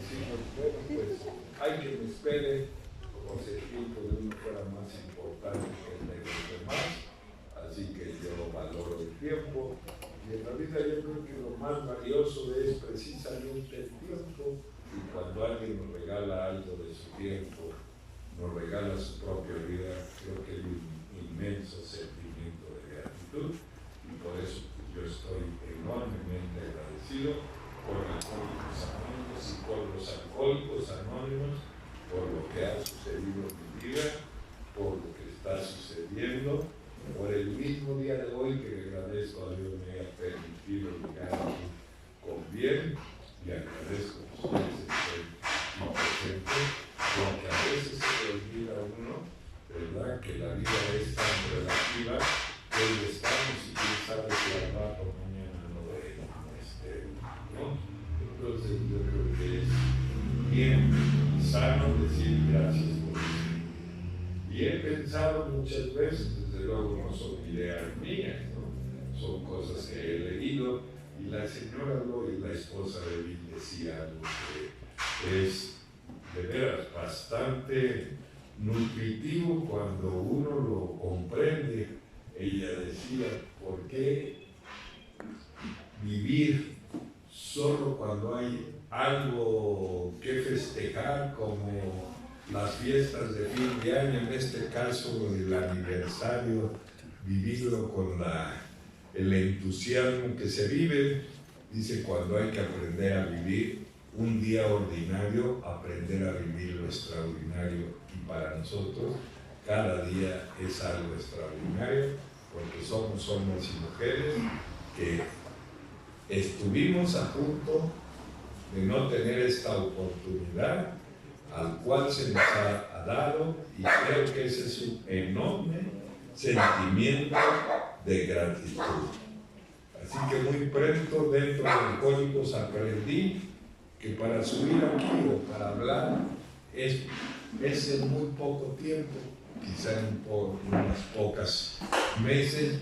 decimos, bueno, pues hay quien espere como si el tiempo de uno fuera más importante que el de los demás, así que yo valoro el tiempo. Y en la vida yo creo que lo más valioso es precisamente el tiempo, y cuando alguien nos regala algo de su tiempo, nos regala su propia vida, creo que hay un inmenso sentimiento de gratitud, y por eso yo estoy enormemente agradecido por Alcohólicos Anónimos y por los Alcohólicos Anónimos, por lo que ha sucedido en mi vida, por lo que está sucediendo, por el mismo día de hoy que le agradezco a Dios me haya permitido llegar aquí con bien, y agradezco que ustedes estén aquí presentes, porque a veces se le olvida a uno, ¿verdad?, que la vida es tan relativa, que hoy estamos y quién sabe si al rato mañana no esté, ¿no? Entonces yo creo que es bien sano decir gracias por eso. Y he pensado muchas veces, desde luego no son ideas mías, ¿no? Son cosas que he leído, y la señora Loy, la esposa de Bill, decía algo que es de veras bastante nutritivo cuando uno lo comprende. Ella decía, ¿por qué vivir solo cuando hay algo que festejar, como las fiestas de fin de año, en este caso el aniversario, vivirlo con el entusiasmo que se vive? Dice, cuando hay que aprender a vivir un día ordinario, aprender a vivir lo extraordinario, y para nosotros cada día es algo extraordinario, porque somos hombres y mujeres que estuvimos a punto de no tener esta oportunidad, al cual se nos ha dado, y creo que ese es un enorme sentimiento de gratitud. Así que muy pronto dentro de Alcohólicos aprendí que para subir aquí o para hablar es en muy poco tiempo, quizá en unas pocas meses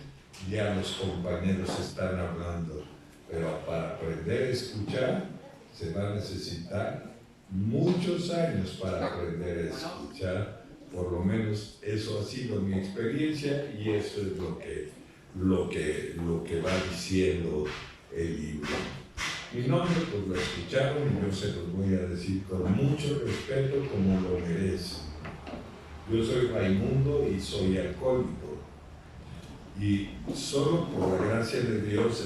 ya los compañeros están hablando, pero para aprender a escuchar se va a necesitar muchos años para aprender a escuchar. Por lo menos eso ha sido mi experiencia, y eso es lo que va diciendo el libro. Mi nombre, pues lo escucharon, y yo se los voy a decir con mucho respeto, como lo merece. Yo soy Raimundo y soy alcohólico, y solo por la gracia de Dios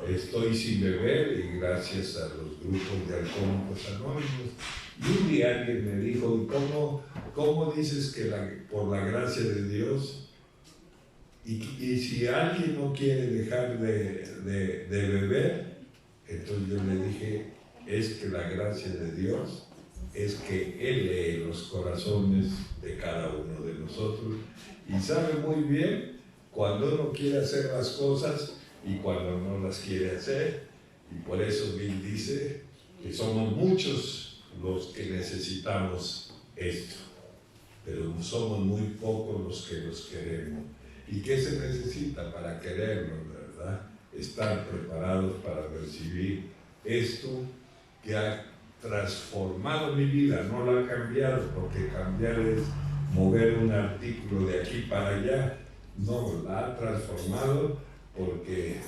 estoy sin beber, y gracias a los grupos de Alcohólicos Anónimos. Y un día alguien me dijo, ¿cómo dices que por la gracia de Dios? Y si alguien no quiere dejar de beber, entonces yo le dije, es que la gracia de Dios es que Él lee los corazones de cada uno de nosotros, y sabe muy bien cuando uno quiere hacer las cosas y cuando no las quiere hacer. Y por eso Bill dice que somos muchos los que necesitamos esto, pero somos muy pocos los que los queremos. ¿Y qué se necesita para quererlo, verdad? Estar preparados para recibir esto que ha transformado mi vida. No la ha cambiado, porque cambiar es mover un artículo de aquí para allá. No, la ha transformado porque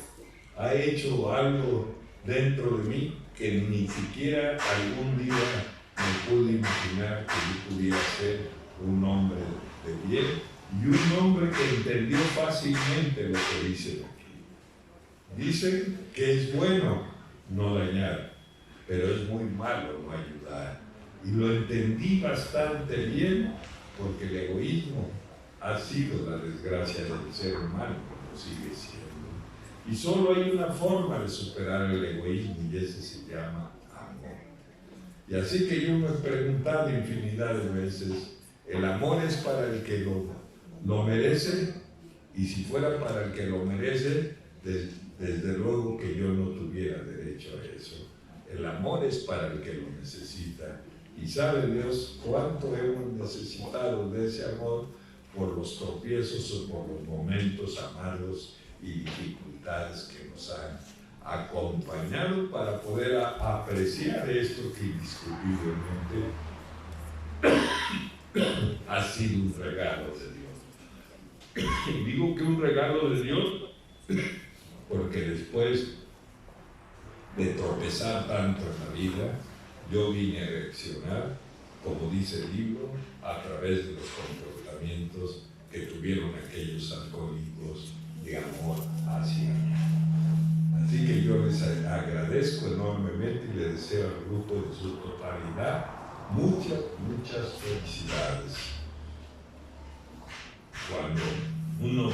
ha hecho algo dentro de mí que ni siquiera algún día me pude imaginar que yo pudiera ser un hombre de bien, y un hombre que entendió fácilmente lo que dicen aquí. Dicen que es bueno no dañar, pero es muy malo no ayudar. Y lo entendí bastante bien, porque el egoísmo ha sido la desgracia del ser humano, como sigue siendo. Y solo hay una forma de superar el egoísmo, y ese se llama amor. Y así que yo me he preguntado infinidad de veces, ¿el amor es para el que lo merece? Y si fuera para el que lo merece, desde luego que yo no tuviera derecho a eso. El amor es para el que lo necesita. Y sabe Dios cuánto hemos necesitado de ese amor, por los tropiezos o por los momentos amargos y dificultades que nos han acompañado para poder apreciar esto que indiscutiblemente ha sido un regalo de Dios. Y digo que un regalo de Dios porque después de tropezar tanto en la vida, yo vine a reaccionar, como dice el libro, a través de los comportamientos que tuvieron aquellos alcohólicos de amor hacia mí. Así que yo les agradezco enormemente y les deseo al grupo en su totalidad muchas felicidades. Cuando uno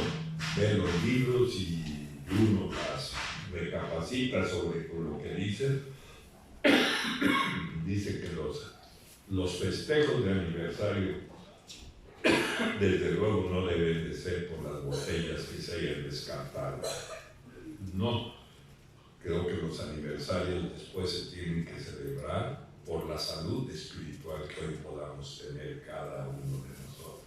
ve los libros y uno las recapacita sobre lo que dice que los festejos de aniversario desde luego no deben de ser por las botellas que se hayan descartado. No, creo que los aniversarios después se tienen que celebrar por la salud espiritual que hoy podamos tener cada uno de nosotros.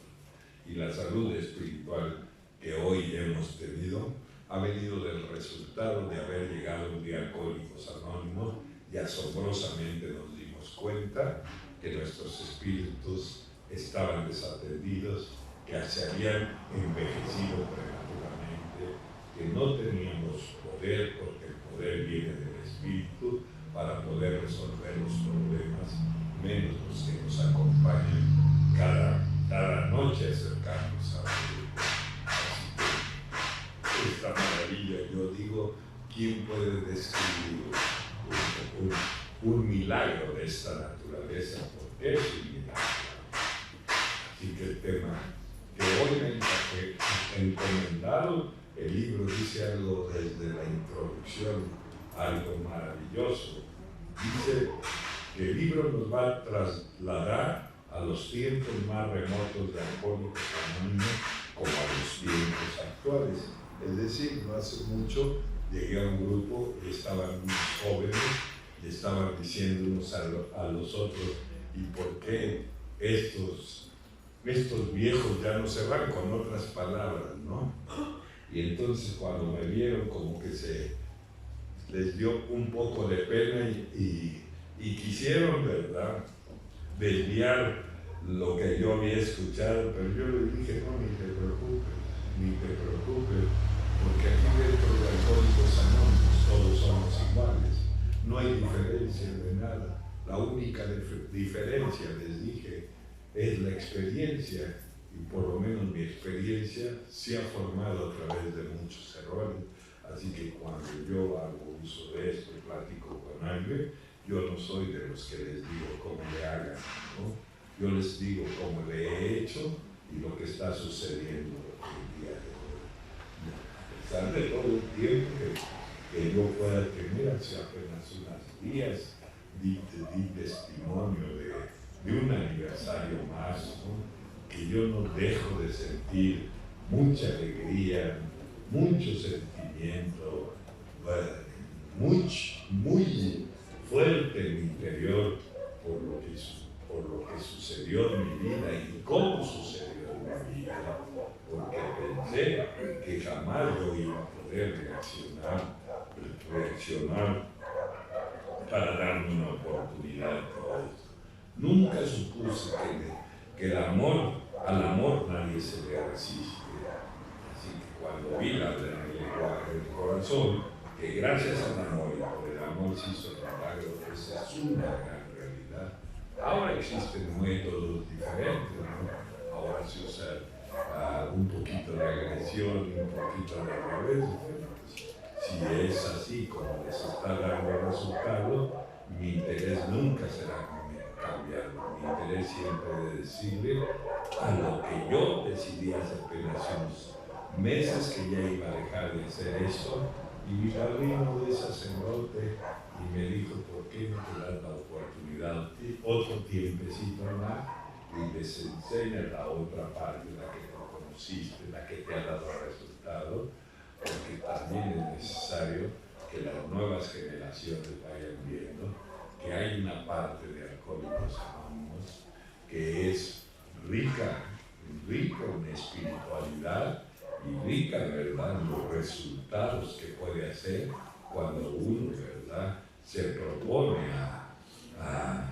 Y la salud espiritual que hoy hemos tenido ha venido del resultado de haber llegado un día a Alcohólicos Anónimos y asombrosamente nos dimos cuenta que nuestros espíritus estaban desatendidos, que se habían envejecido prematuramente, que no teníamos poder, porque el poder viene del espíritu, para poder resolver los problemas, menos los que nos acompañan cada noche acercarnos a Dios. Esta maravilla, yo digo, ¿quién puede describir un milagro de esta naturaleza? Porque es un milagro. Así que el tema que hoy me he encomendado, el libro dice algo desde la introducción, algo maravilloso. Dice que el libro nos va a trasladar a los tiempos más remotos de Alcohólicos Anónimos como a los tiempos actuales. Es decir, no hace mucho llegué a un grupo y estaban unos jóvenes y estaban diciendo unos a los otros, ¿y por qué estos viejos ya no se van? Con otras palabras, ¿no? Y entonces cuando me vieron como que les dio un poco de pena y quisieron, ¿verdad?, desviar lo que yo había escuchado, pero yo les dije, no, ni te preocupes, porque aquí dentro de Alcohólicos Anónimos todos somos iguales, no hay diferencia de nada. La única diferencia, les dije, es la experiencia, y por lo menos mi experiencia se ha formado a través de muchos errores. Así que cuando yo hago uso de esto y platico con alguien, yo no soy de los que les digo cómo le hagan, ¿no? Yo les digo cómo le he hecho y lo que está sucediendo el día de hoy. A pesar de todo el tiempo que yo pueda tener, hace apenas unos días di testimonio de un aniversario más, ¿no?, que yo no dejo de sentir mucha alegría, mucho sentimiento, muy fuerte en mi interior por lo que sucedió en mi vida y cómo sucedió en mi vida, porque pensé que jamás yo iba a poder reaccionar para darme una oportunidad de todo esto. Nunca supuse que al amor nadie se le resiste. Así que cuando vi la lenguaje del corazón, que gracias al amor y por el amor se hizo el milagro, esa es una gran realidad. Ahora existen métodos diferentes, ¿no? Ahora se usa un poquito de agresión y un poquito de revés. Si es así como les está dando resultado, mi interés nunca será cambiarlo. Mi interés siempre es decirle a lo que yo decidí hace apenas unos meses que ya iba a dejar de hacer eso, y mi padrino de sacerdote y me dijo, ¿por qué no te das la oportunidad otro tiempecito más y les enseñas la otra parte, la que no conociste, la que te ha dado resultado? Porque también es necesario que las nuevas generaciones vayan viendo que hay una parte de Alcohólicos Anónimos que es rica en espiritualidad y rica, ¿verdad?, en los resultados que puede hacer cuando a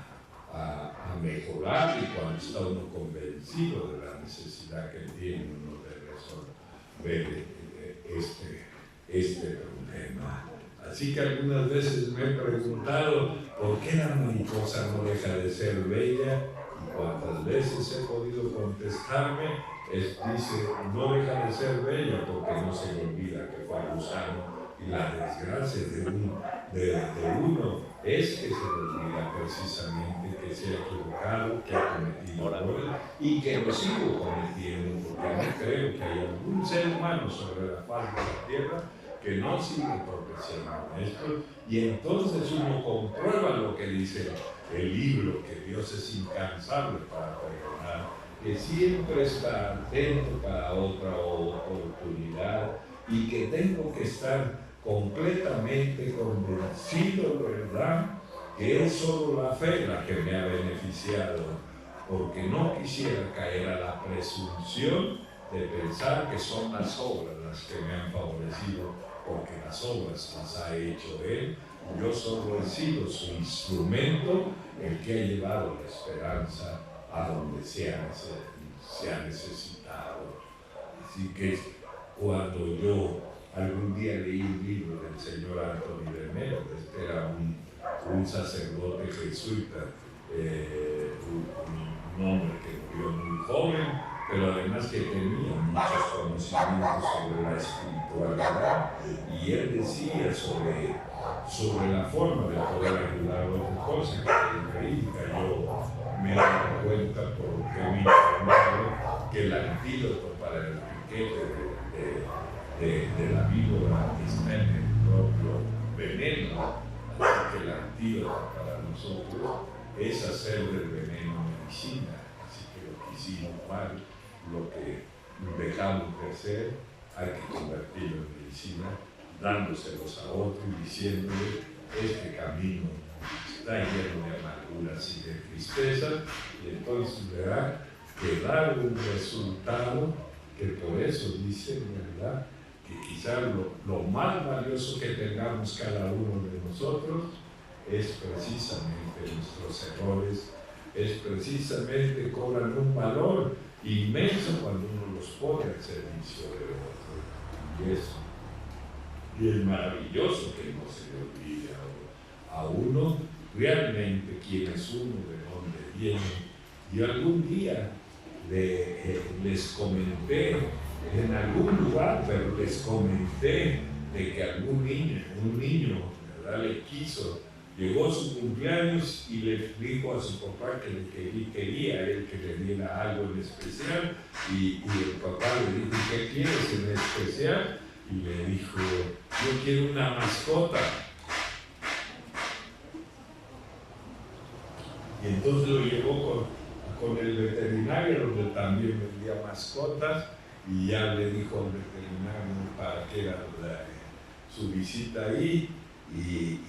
mejorar, y cuando está uno convencido de la necesidad que tiene uno de resolver este problema. Así que algunas veces me he preguntado por qué la mariposa no deja de ser bella, y cuántas veces he podido contestarme, dice, no deja de ser bella porque no se le olvida que fue gusano, y la desgracia de uno es que se le olvida precisamente que se ha equivocado, que ha cometido errores y que lo sigo cometiendo, porque no creo que haya algún ser humano sobre la faz de la tierra que no sigue progresando en esto, y entonces uno comprueba lo que dice el libro, que Dios es incansable para perdonar, que siempre está atento para otra oportunidad, y que tengo que estar completamente convencido, ¿verdad?, que es solo la fe la que me ha beneficiado, porque no quisiera caer a la presunción de pensar que son las obras las que me han favorecido, porque las obras las ha hecho Él. Yo solo he sido su instrumento, el que ha llevado la esperanza a donde se ha necesitado. Así que cuando yo algún día leí un libro del señor Anthony de Melo, este era un sacerdote jesuita, un hombre que murió muy joven, pero además que tenía muchos conocimientos sobre la espiritualidad, y él decía sobre la forma de poder ayudar a otra cosa, que es increíble. Yo me he dado cuenta, porque me he informado, que el antídoto para el piquete de la víbora está en el propio veneno. Así que el antídoto para nosotros es hacer del veneno medicina. Así que lo que hicimos mal, lo que dejamos de hacer, hay que convertirlo en medicina, dándoselos a otro y diciéndole: este camino está lleno de amarguras y de tristeza, y entonces verá que da un resultado, que por eso dicen, ¿verdad?, que quizás lo más valioso que tengamos cada uno de nosotros es precisamente nuestros errores, es precisamente cobran un valor inmenso cuando uno los pone al servicio de otro. Y es maravilloso que no se le olvide a uno realmente quién es uno, de dónde viene. Yo algún día les comenté en algún lugar, pero les comenté de que un niño, ¿verdad?, llegó a su cumpleaños y le dijo a su papá que quería él que le diera algo en especial, y el papá le dijo: ¿qué quieres en especial? Y le dijo: yo quiero una mascota. Y entonces lo llevó con el veterinario, donde también vendía mascotas, y ya le dijo al veterinario para qué era su visita ahí, y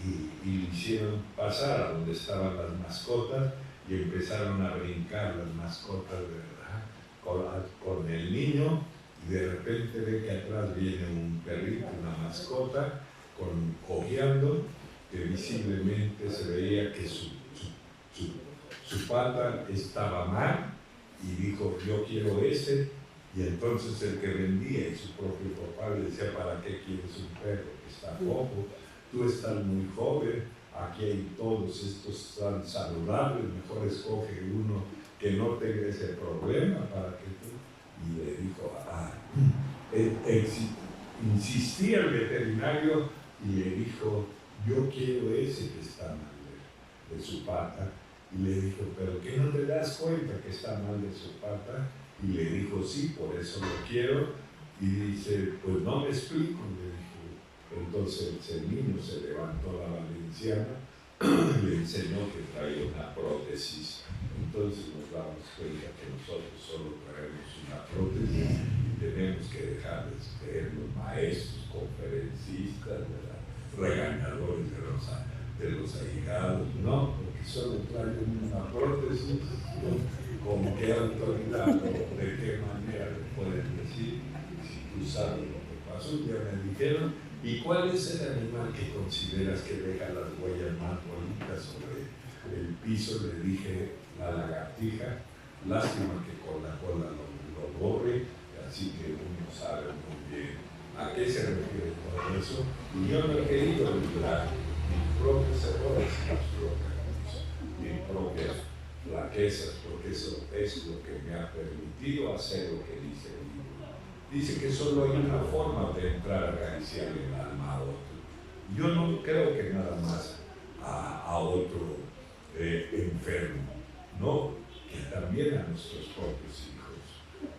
le hicieron pasar a donde estaban las mascotas, y empezaron a brincar las mascotas, ¿verdad?, con el niño, y de repente ve que atrás viene un perrito, una mascota, cojeando, que visiblemente se veía que su pata estaba mal, y dijo: yo quiero ese. Y entonces el que vendía y su propio papá le decía: ¿para qué quieres un perro que está cojo? Tú estás muy joven, aquí hay todos estos tan saludables, mejor escoge uno que no tenga ese problema para que tú. Y le dijo: insistía el veterinario y le dijo: yo quiero ese que está mal de su pata. Y le dijo: ¿pero qué no te das cuenta que está mal de su pata? Y le dijo: sí, por eso lo quiero. Y dice: pues no me explico, le dijo. Entonces el niño se levantó la valenciana, le enseñó que traía una prótesis. Entonces nos damos cuenta que nosotros solo traemos una prótesis, y tenemos que dejar de ser los maestros, conferencistas, regañadores de los allegados, no, porque solo traen una prótesis. ¿Con qué autoridad o de qué manera le pueden decir? Si tú sabes lo que pasó? Ya me dijeron ¿Y cuál es el animal que consideras que deja las huellas más bonitas sobre el piso? Le dije la lagartija, lástima que con la cola lo borre, así que uno sabe muy bien a qué se refiere todo eso. Y yo no he querido librar mis propios errores, mis propias flaquezas, porque eso es lo que me ha permitido hacer lo que dice el libro. Dice que solo hay una forma de entrar a acariciar el alma a otro. Yo no creo que nada más a otro enfermo, no, que también a nuestros propios hijos.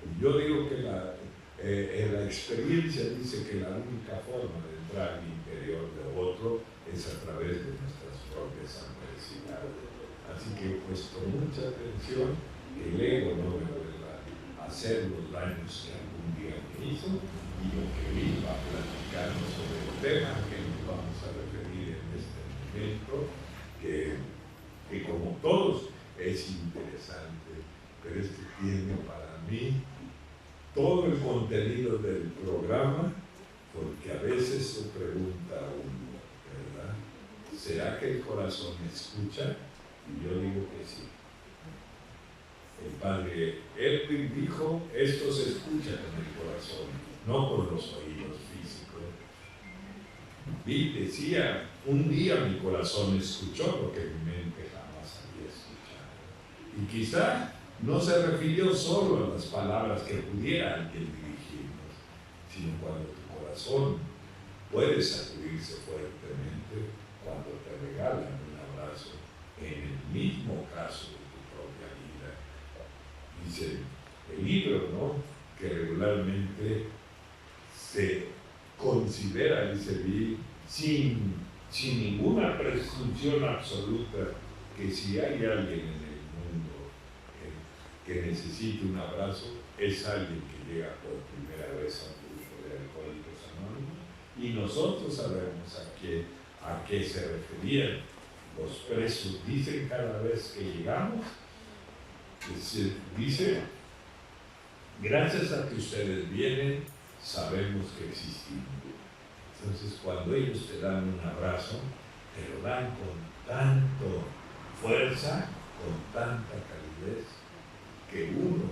Y yo digo que la experiencia dice que la única forma de entrar al interior de otro es a través de nuestras propias adversidades. Así que he puesto mucha atención que el ego no me vuelva a hacer los daños que algún día me hizo, y lo que iba a platicarnos sobre el tema que nos vamos a referir en este momento, que como todos es interesante, pero tiene para mí todo el contenido del programa, porque a veces se pregunta uno, ¿verdad? ¿Será que el corazón escucha? Y yo digo que sí. El padre Edwin dijo, esto se escucha con el corazón, no con los oídos físicos. Y decía, un día mi corazón escuchó lo que mi mente jamás había escuchado. Y quizá no se refirió solo a las palabras que pudiera alguien dirigirnos, sino cuando tu corazón puede sacudirse fuertemente, cuando te regalan un abrazo, en el mismo caso de tu propia vida. Dice el libro, ¿no?, que regularmente se considera, dice Bill, sin ninguna presunción absoluta, que si hay alguien en el mundo que necesite un abrazo, es alguien que llega por primera vez a un grupo de Alcohólicos Anónimos, y nosotros sabemos a qué se referían. Los presos dicen cada vez que llegamos, dice, gracias a que ustedes vienen, sabemos que existimos. Entonces, cuando ellos te dan un abrazo, te lo dan con tanto fuerza, con tanta calidez, que uno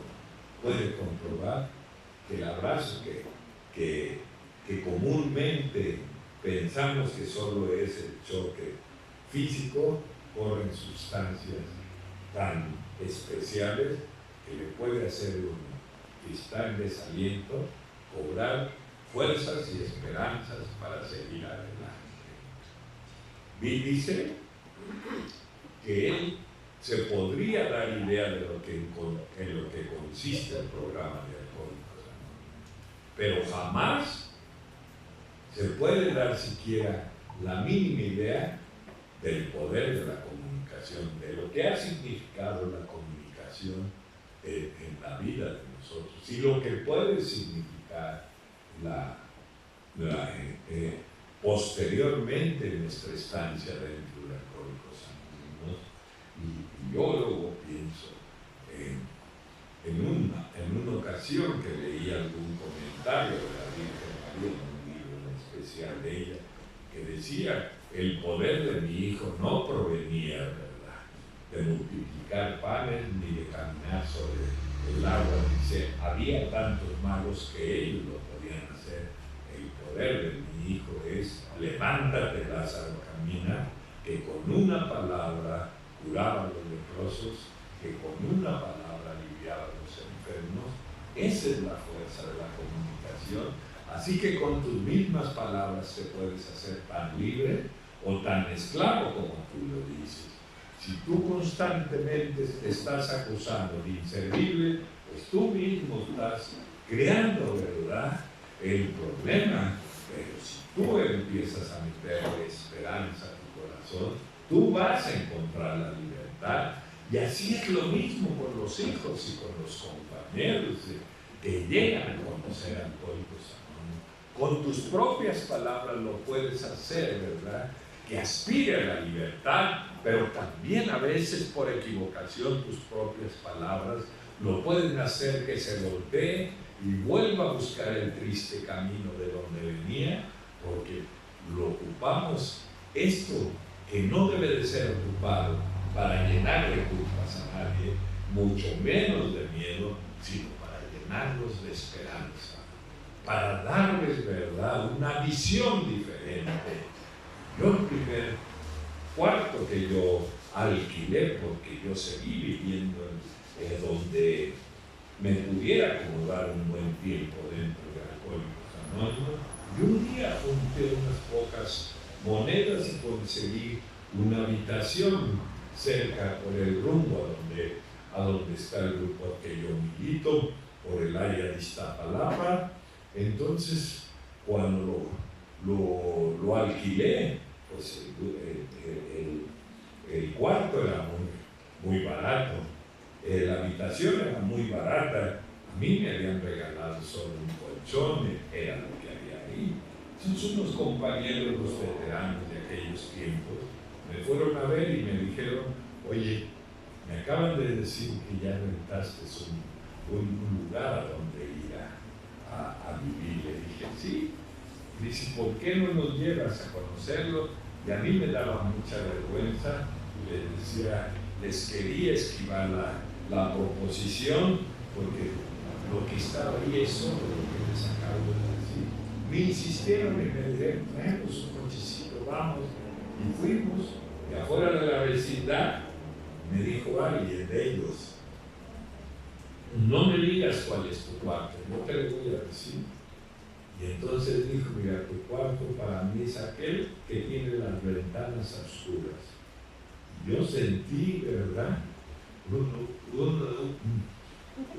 puede comprobar que el abrazo que comúnmente pensamos que solo es el choque físico, corren sustancias tan especiales que le puede hacer uno que está en desaliento cobrar fuerzas y esperanzas para seguir adelante. Bill dice que él se podría dar idea de en lo que consiste el programa de Alcohólicos Anónimos, pero jamás se puede dar siquiera la mínima idea del poder de la comunicación, de lo que ha significado la comunicación en la vida de nosotros, y lo que puede significar posteriormente nuestra estancia dentro de Alcohólicos Anónimos. Y yo luego pienso en una ocasión que leí algún comentario de la Virgen María, un libro en especial de ella, que decía, el poder de mi hijo no provenía, ¿verdad?, de multiplicar panes ni de caminar sobre el agua. Dice, había tantos magos que ellos lo podían hacer. El poder de mi hijo es, levántate, Lázaro, camina, que con una palabra curaba a los leprosos, que con una palabra aliviaba a los enfermos. Esa es la fuerza de la comunicación. Así que con tus mismas palabras te puedes hacer tan libre o tan esclavo como tú lo dices. Si tú constantemente te estás acusando de inservible, pues tú mismo estás creando, ¿verdad?, el problema. Pero si tú empiezas a meterle esperanza a tu corazón, tú vas a encontrar la libertad. Y así es lo mismo con los hijos y con los compañeros que llegan a conocer a Alcohólicos Anónimos. Con tus propias palabras lo puedes hacer, ¿verdad?, que aspire a la libertad, pero también a veces por equivocación tus propias palabras lo pueden hacer que se voltee y vuelva a buscar el triste camino de donde venía, porque lo ocupamos, esto que no debe de ser ocupado para llenar de culpas a nadie, mucho menos de miedo, sino para llenarlos de esperanza, para darles, ¿verdad?, una visión diferente. Yo el primer cuarto que yo alquilé, porque yo seguí viviendo donde me pudiera acomodar un buen tiempo dentro de Alcohólicos Anónimos, y un día junté unas pocas monedas y conseguí una habitación cerca por el rumbo a donde está el grupo que yo milito, por el área de Iztapalapa. Entonces, cuando lo alquilé, pues el cuarto era muy barato, la habitación era muy barata. A mí me habían regalado solo un colchón, era lo que había ahí. Entonces unos compañeros, los veteranos de aquellos tiempos, me fueron a ver y me dijeron: oye, me acaban de decir que ya rentaste un lugar a donde ir a vivir. Le dije: sí. Y dice: ¿por qué no nos llevas a conocerlo? Y a mí me daba mucha vergüenza. Les decía, les quería esquivar la proposición, porque lo que estaba ahí es solo lo que les acabo de decir. Me insistieron y me dijeron: traemos un cochecito, vamos. Y fuimos, y afuera de la vecindad me dijo alguien de ellos: no me digas cuál es tu cuarto, no te lo voy a decir. Y entonces dijo: mira, tu cuarto para mí es aquel que tiene las ventanas oscuras. Yo sentí, ¿verdad?,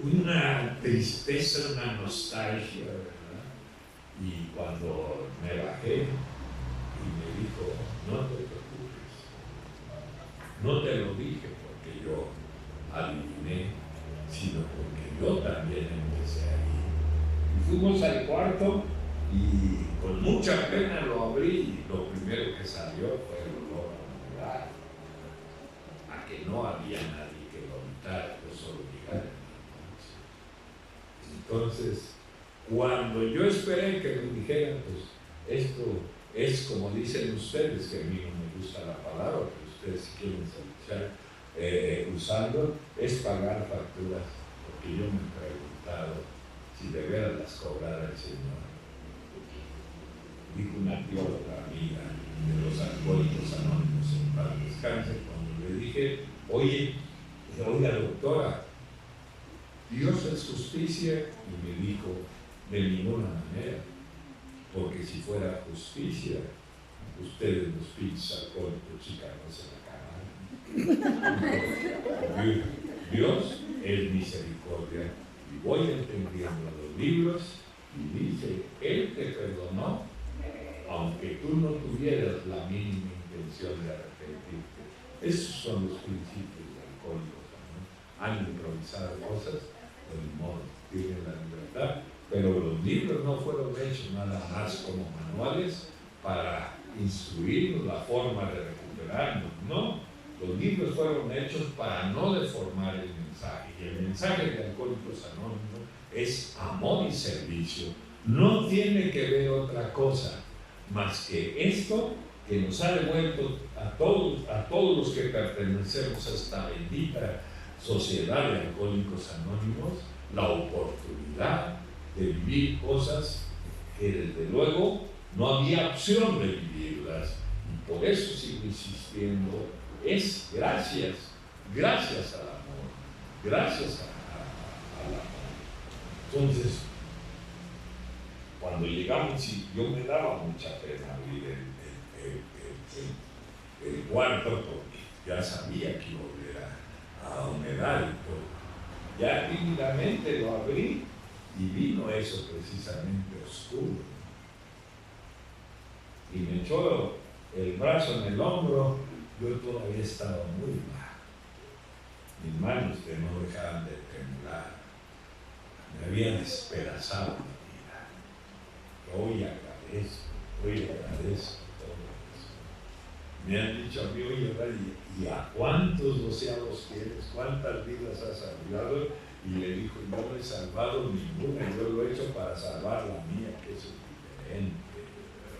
una tristeza, una nostalgia, ¿verdad? Y cuando me bajé y me dijo: no te preocupes, no te lo dije porque yo adiviné, sino porque yo también empecé ahí. Y fuimos al cuarto y con mucha pena lo abrí, y lo primero que salió fue el olor a humedad, a que no había nadie que lo habitara, yo solo llegara. Entonces, cuando yo esperé que me dijeran: pues esto es como dicen ustedes, que a mí no me gusta la palabra, que ustedes quieren escuchar usando, es pagar facturas, porque yo me he preguntado si de veras las cobrara el Señor. Dijo una teóloga amiga de los Alcohólicos Anónimos, en paz descanse, cuando le dije: oiga doctora, Dios es justicia. Y me dijo: de ninguna manera, porque si fuera justicia, ustedes los pinches alcohólicos chicanos se la acaban. Dios es misericordia, y voy entendiendo los libros, y dice: Él te perdonó, aunque tú no tuvieras la mínima intención de arrepentirte. Esos son los principios de Alcohólicos, ¿no? Han improvisado cosas, de modo, tienen la libertad, pero los libros no fueron hechos nada más como manuales para instruirnos la forma de recuperarnos, no. Los libros fueron hechos para no deformar el mensaje, y el mensaje de Alcohólicos Anónimos es amor y servicio. No tiene que ver otra cosa más que esto que nos ha devuelto a todos los que pertenecemos a esta bendita sociedad de Alcohólicos Anónimos, la oportunidad de vivir cosas que desde luego no había opción de vivirlas, y por eso sigo insistiendo: es gracias al amor, gracias al amor. Entonces, cuando llegamos, y yo me daba mucha pena abrir el cuarto, porque ya sabía que iba a volver a humedad y todo. Ya tímidamente lo abrí y vino eso precisamente oscuro. Y me echó el brazo en el hombro. Yo todavía estaba muy mal. Mis manos que no dejaban de temblar. Me habían despedazado la vida. Hoy agradezco todo eso. Me han dicho a mí: oye, ¿y a cuántos doceavos quieres? ¿Cuántas vidas has salvado? Y le dijo: yo no he salvado ninguna, yo lo he hecho para salvar la mía, que eso es diferente,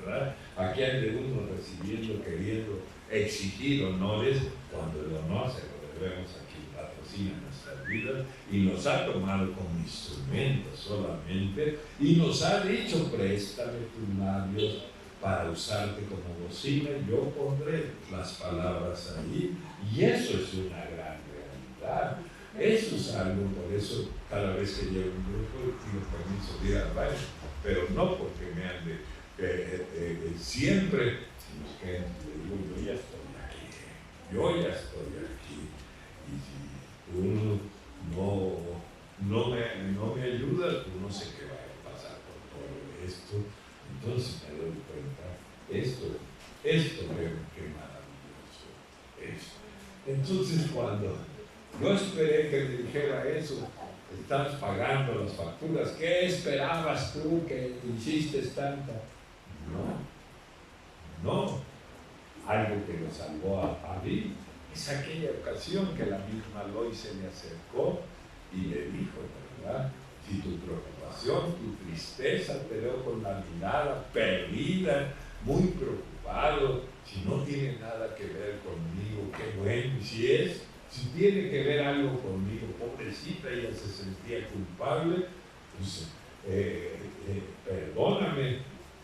¿verdad? Aquí ande uno recibiendo, queriendo exigir honores, cuando el honor se lo debemos a quien patrocina nuestras vidas y nos ha tomado como instrumentos solamente y nos ha dicho: préstame tus labios para usarte como bocina, yo pondré las palabras ahí, y eso es una gran realidad. Eso es algo, por eso cada vez que llego a un grupo pido permiso de ir al baño, pero no porque me ande siempre, sino que le digo: yo ya estoy aquí, y si tú no me ayudas, tú no sé qué va a pasar por todo esto. Entonces me doy cuenta, esto qué maravilloso es. Entonces, cuando yo esperé que me dijera eso: estás pagando las facturas, ¿qué esperabas tú que hiciste tanta? No. Algo que lo salvó a David es aquella ocasión que la misma Lois se le acercó y le dijo: ¿verdad? Si tu preocupación, tu tristeza, te veo con la mirada perdida, muy preocupado, si no tiene nada que ver conmigo, qué bueno. Y si tiene que ver algo conmigo, pobrecita, ella se sentía culpable, pues perdóname.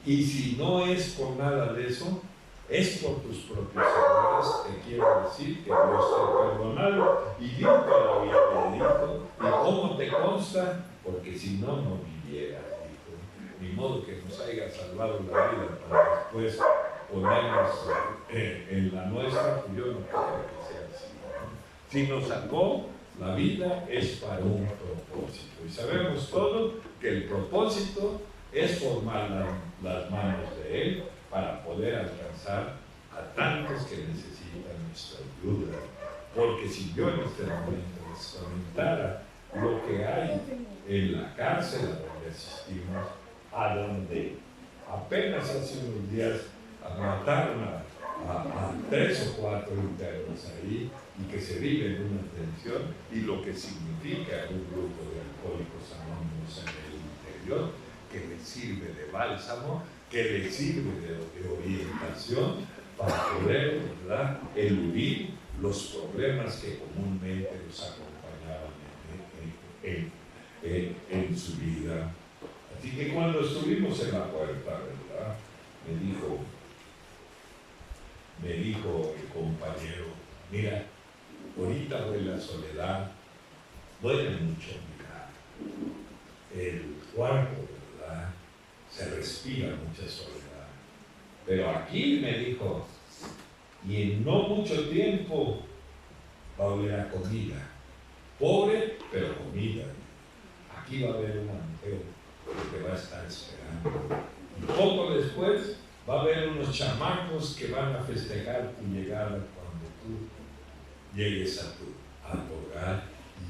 Y si no es por nada de eso, es por tus propios errores, te quiero decir que Dios te ha perdonado y limpia la vida, le dijo. ¿Y cómo te consta? Porque si no, no vivieras, dijo. Ni modo que nos haya salvado la vida para después ponernos en la nuestra, pues yo no creo que sea así, ¿no? Si nos salvó la vida es para un propósito. Y sabemos todos que el propósito es formar las manos de Él para poder alcanzar a tantos que necesitan nuestra ayuda. Porque si yo en este momento les comentara lo que hay en la cárcel a donde asistimos, a donde apenas hace unos días mataron a 3 o 4 internos ahí, y que se vive en una tensión, y lo que significa un grupo de alcohólicos anónimos en el interior, que les sirve de bálsamo, que les sirve de orientación para poder, ¿verdad?, eludir los problemas que comúnmente los acompañaban en su vida. Así que cuando estuvimos en la puerta, ¿verdad?, me dijo el compañero: mira, ahorita huele a soledad, duele mucho mirar el cuarto, ¿verdad? Se respira mucha soledad. Pero aquí, me dijo, y en no mucho tiempo va a oler a comida. Pobre, pero comida. Aquí va a haber una mujer que te va a estar esperando. Y poco después va a haber unos chamacos que van a festejar tu llegada cuando tú llegues a tu hogar.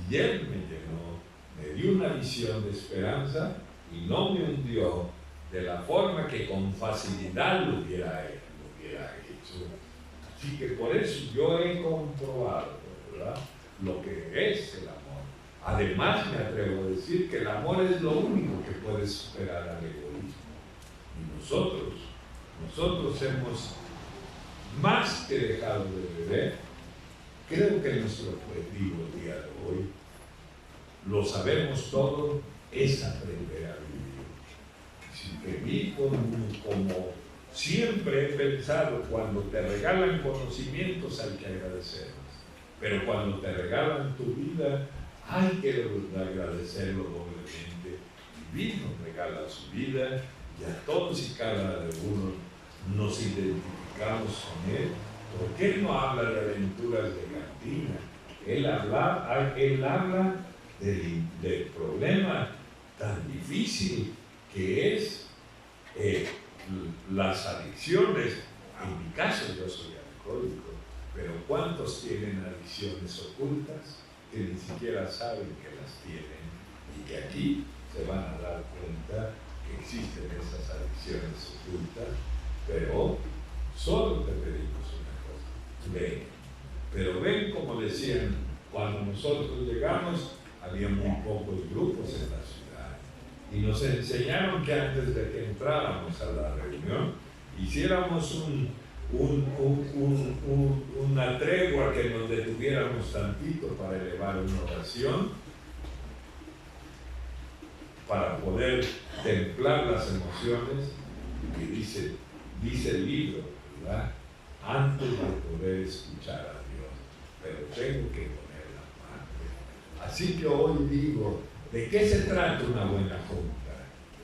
Y él me llenó, me dio una visión de esperanza y no me hundió de la forma que con facilidad lo hubiera hecho. Así que por eso yo he comprobado, ¿verdad?, lo que es el amor. Además, me atrevo a decir que el amor es lo único que puede superar al egoísmo. Y nosotros hemos más que dejado de beber. Creo que nuestro objetivo el día de hoy, lo sabemos todo, es aprender a vivir. Si te vi como siempre he pensado, cuando te regalan conocimientos hay que agradecerlos, pero cuando te regalan tu vida hay que agradecerlo doblemente. Vivir nos regala su vida y a todos y cada uno nos identificamos con él, porque él no habla de aventuras de cantina, él habla del problema tan difícil que es las adicciones. En mi caso yo soy alcohólico, pero ¿cuántos tienen adicciones ocultas que ni siquiera saben que las tienen y que aquí se van a dar cuenta que existen esas adicciones ocultas? Pero solo te pedimos una cosa: ven. Pero ven, como decían, cuando nosotros llegamos había muy pocos grupos en la ciudad y nos enseñaron que antes de que entráramos a la reunión hiciéramos una tregua, que nos detuviéramos tantito para elevar una oración, para poder templar las emociones, que dice el libro, ¿verdad? Antes de poder escuchar a Dios, pero tengo que poner la parte. Así que hoy digo, ¿de qué se trata una buena junta?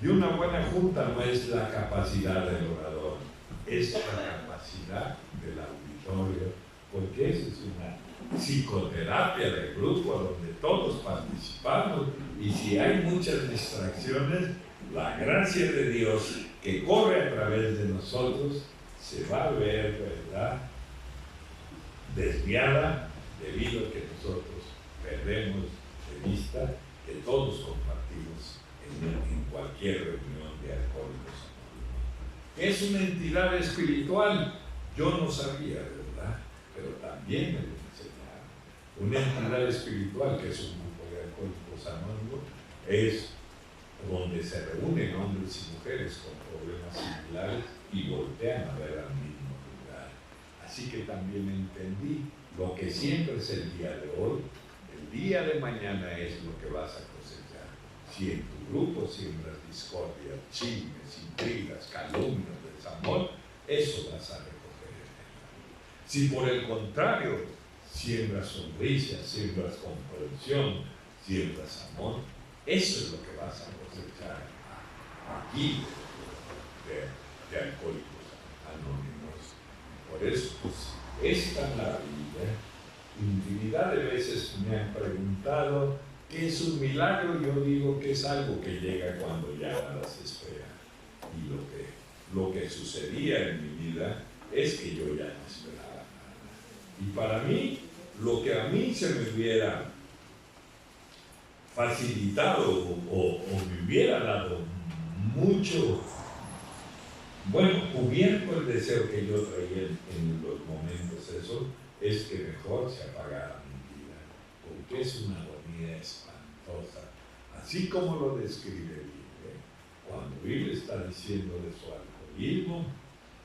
Y una buena junta no es la capacidad del orador, es la capacidad del auditorio, porque esa es una psicoterapia de grupo donde todos participamos, y si hay muchas distracciones, la gracia de Dios que corre a través de nosotros se va a ver, ¿verdad?, desviada, debido a que nosotros perdemos de vista que todos compartimos en cualquier reunión de Alcohólicos Anónimos. Es una entidad espiritual, yo no sabía, ¿verdad?, pero también me lo enseñaron. Una entidad espiritual, que es un grupo de Alcohólicos Anónimos, es donde se reúnen hombres y mujeres con problemas similares y voltean a ver al mismo lugar. Así que también entendí lo que siempre es el día de hoy, el día de mañana es lo que vas a cosechar. Si en tu grupo siembras discordia, chismes, intrigas, calumnias, desamor, eso vas a recoger en el. Si por el contrario siembras sonrisas, siembras comprensión, siembras amor, eso es lo que vas a cosechar aquí de Alcohólicos Anónimos. Por eso, pues, esta maravilla, infinidad de veces me han preguntado qué es un milagro. Yo digo que es algo que llega cuando ya nada se espera. Y lo que sucedía en mi vida es que yo ya no esperaba nada. Y para mí, lo que a mí se me hubiera facilitado o me hubiera dado mucho, bueno, cubierto el deseo que yo traía en los momentos esos, es que mejor se apagara mi vida, porque es una agonía espantosa, así como lo describe el libro, cuando él está diciendo de su alcoholismo,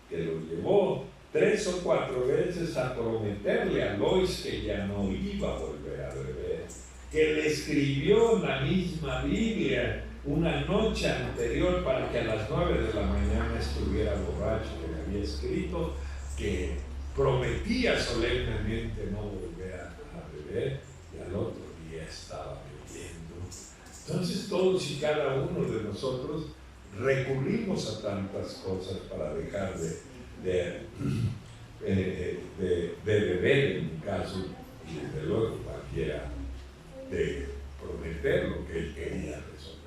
que lo llevó 3 o 4 veces a prometerle a Lois que ya no iba a volver a beber, que le escribió en la misma Biblia una noche anterior para que a las 9 de la mañana estuviera borracho, que le había escrito que prometía solemnemente no volver a beber, y al otro día estaba bebiendo. Entonces todos y cada uno de nosotros recurrimos a tantas cosas para dejar de beber, en mi caso, y desde luego cualquiera, de prometer lo que él quería resolver.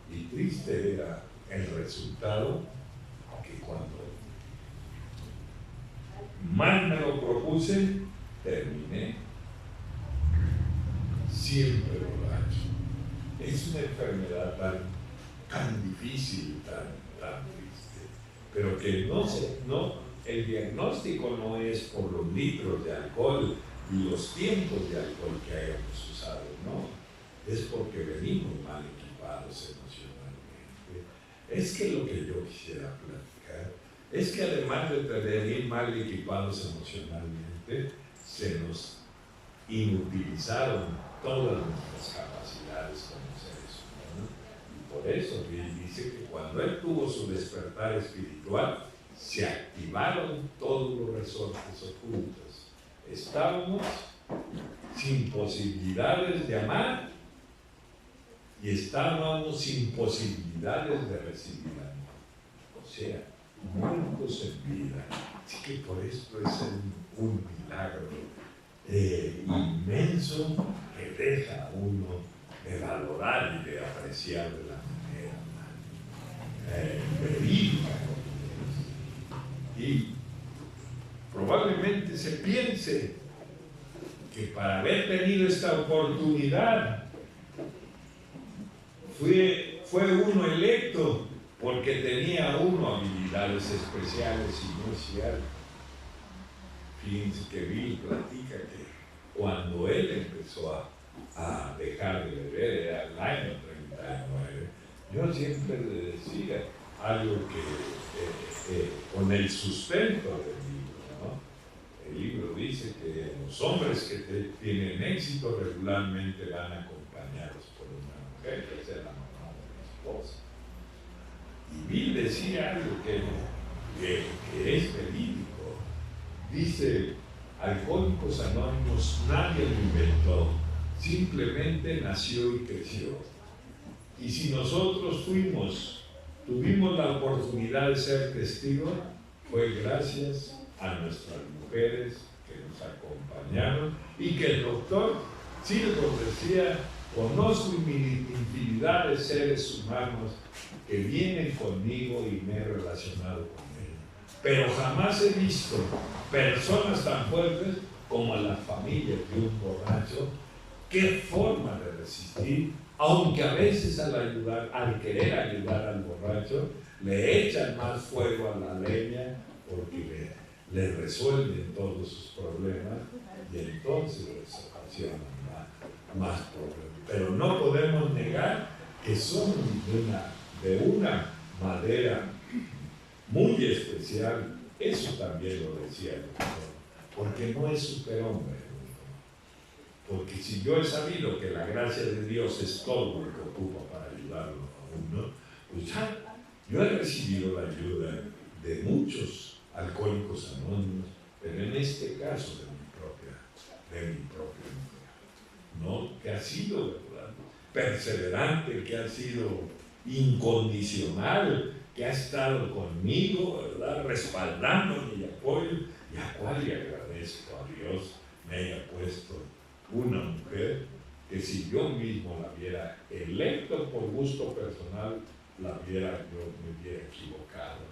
Y triste era el resultado, que cuando más me lo propuse, terminé siempre borracho. Es una enfermedad tan difícil, tan triste, pero que el diagnóstico no es por los litros de alcohol y los tiempos de alcohol que hayamos usado, no, es porque venimos mal equipados emocionalmente. Es que lo que yo quisiera platicar es que además de venir mal equipados emocionalmente, se nos inutilizaron todas nuestras capacidades como seres humanos, y por eso él dice que cuando él tuvo su despertar espiritual, se activaron todos los resortes ocultos. Estábamos sin posibilidades de amar y estábamos sin posibilidades de recibir amor. O sea, muertos en vida. Así que por esto es un milagro inmenso que deja a uno de valorar y de apreciar de la manera verídica. Y probablemente se piense que para haber tenido esta oportunidad fue uno electo porque tenía uno habilidades especiales, y no es cierto. Fíjense que Bill platica que cuando él empezó a dejar de beber, era el año 39, yo siempre le decía algo que con el sustento del libro, ¿no? El libro dice que los hombres que tienen éxito regularmente van acompañados por una mujer, que sea la mamá de la esposa. Y Bill decía algo que es verídico. Dice, Alcohólicos Anónimos nadie lo inventó, simplemente nació y creció. Y si nosotros tuvimos la oportunidad de ser testigos, fue gracias a nuestras mujeres que nos acompañaron y que el doctor Silver decía, conozco infinidad de seres humanos que vienen conmigo y me he relacionado con ellos, pero jamás he visto personas tan fuertes como las familias de un borracho. Qué forma de resistir, aunque a veces al querer ayudar al borracho, le echan más fuego a la leña porque le resuelven todos sus problemas y entonces les ocasionan más problemas. Pero no podemos negar que son de una madera muy especial. Eso también lo decía el doctor, porque no es superhombre. Porque si yo he sabido que la gracia de Dios es todo lo que ocupa para ayudarlo a uno, pues ya, yo he recibido la ayuda de muchos alcohólicos anónimos, pero en este caso de mi propia mujer, ¿no? Que ha sido, ¿verdad?, perseverante, que ha sido incondicional, que ha estado conmigo, ¿verdad?, respaldándome y apoyo, y a cual le agradezco a Dios me haya puesto una mujer que si yo mismo la viera electo por gusto personal, yo me hubiera equivocado.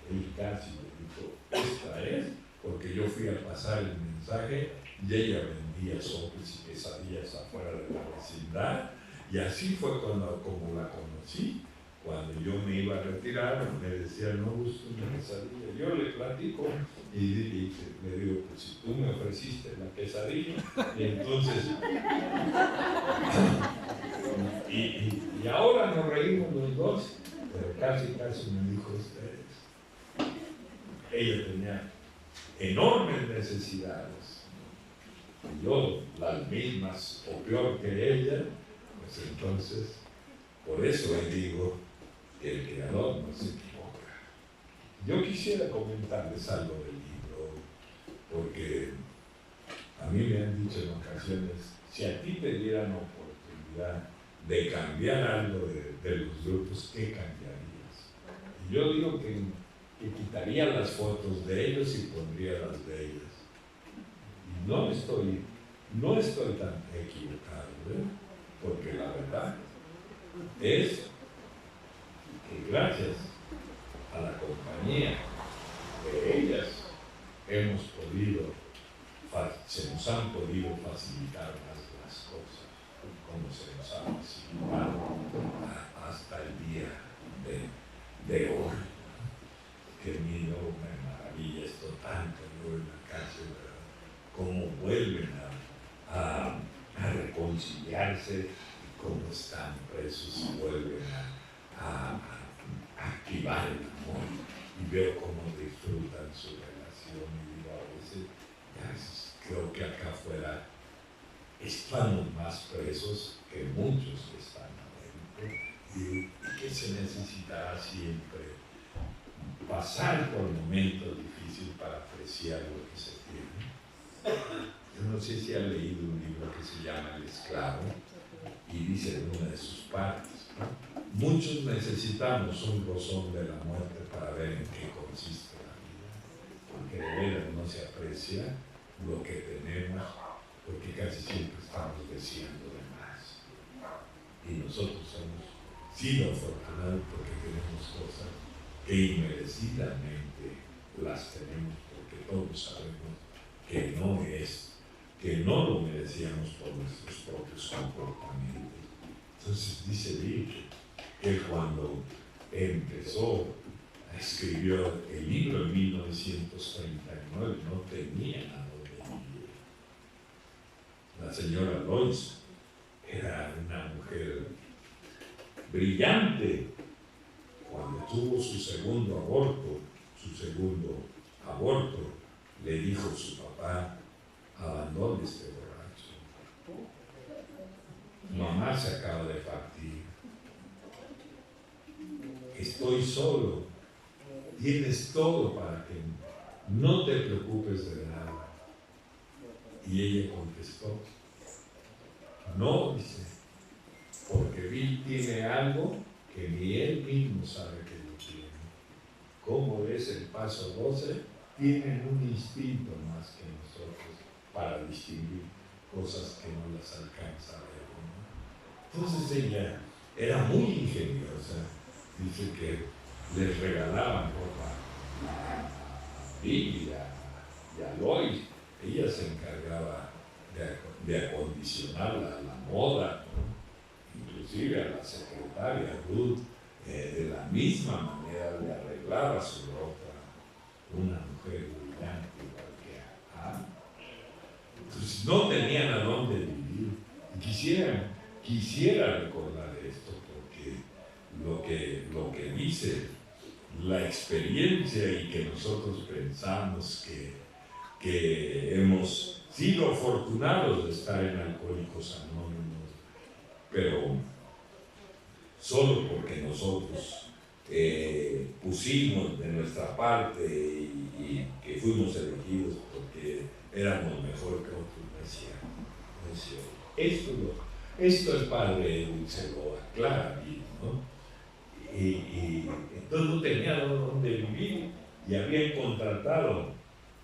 Él casi me dijo, esta es, porque yo fui a pasar el mensaje y ella vendía sopes y quesadillas afuera de la vecindad, y así fue como la conocí. Cuando yo me iba a retirar, me decía, no gusto una quesadilla. Yo le platico y le digo, pues si tú me ofreciste la quesadilla, y entonces, y ahora nos reímos los dos, pero casi me dijo ustedes. Ella tenía enormes necesidades, y yo las mismas o peor que ella, pues entonces, por eso le digo que el Creador no se equivoca. Yo quisiera comentarles algo del libro, porque a mí me han dicho en ocasiones, si a ti te dieran oportunidad de cambiar algo de los grupos, ¿qué cambiarías? Y yo digo que quitaría las fotos de ellos y pondría las de ellas. Y no estoy tan equivocado, ¿eh? Porque la verdad es que gracias a la compañía de ellas se nos han podido facilitar más las cosas, como se nos ha facilitado hasta el día de hoy. Que a mí no me maravilla esto tanto, yo en la cárcel, cómo vuelven a reconciliarse, cómo están presos y vuelven a activar el amor, y veo cómo disfrutan su relación, y digo, a veces creo que acá afuera estamos más presos que muchos que están adentro, y que se necesitará siempre pasar por momentos difíciles para apreciar lo que se tiene. Yo no sé si han leído un libro que se llama El Esclavo, y dice en una de sus partes, ¿no? Muchos necesitamos un rozón de la muerte para ver en qué consiste la vida, porque de veras no se aprecia lo que tenemos, porque casi siempre estamos deseando de más. Y nosotros hemos sido afortunados porque tenemos cosas que inmerecidamente las tenemos, porque todos sabemos que no lo merecíamos por nuestros propios comportamientos. Entonces dice Bill que cuando escribió el libro en 1939, no tenía a dónde vivir. La señora Lois era una mujer brillante. Cuando tuvo su segundo aborto, su segundo aborto, le dijo su papá: abandone este borracho. Mamá se acaba de partir. Estoy solo. Tienes todo para que no te preocupes de nada. Y ella contestó: no, dice, porque Bill tiene algo que ni él mismo sabe que lo tiene. Como es el paso 12, tienen un instinto más que nosotros para distinguir cosas que no las alcanza a ver, ¿no? Entonces ella era muy ingeniosa. Dice que les regalaban ropa a Bill y a Lois. Ella se encargaba de acondicionar la moda, ¿no? Inclusive a la secretaria Ruth, de la misma manera le arreglaba su ropa. Una mujer brillante igual que Ana. Entonces no tenían a dónde vivir. Y quisiera recordar esto, porque lo que dice la experiencia y que nosotros pensamos que hemos sido afortunados de estar en Alcohólicos Anónimos, pero solo porque nosotros pusimos de nuestra parte y que fuimos elegidos porque éramos mejor que otros, no es cierto. Esto el padre se lo aclara bien, ¿no? Y entonces no tenía dónde vivir y habían contratado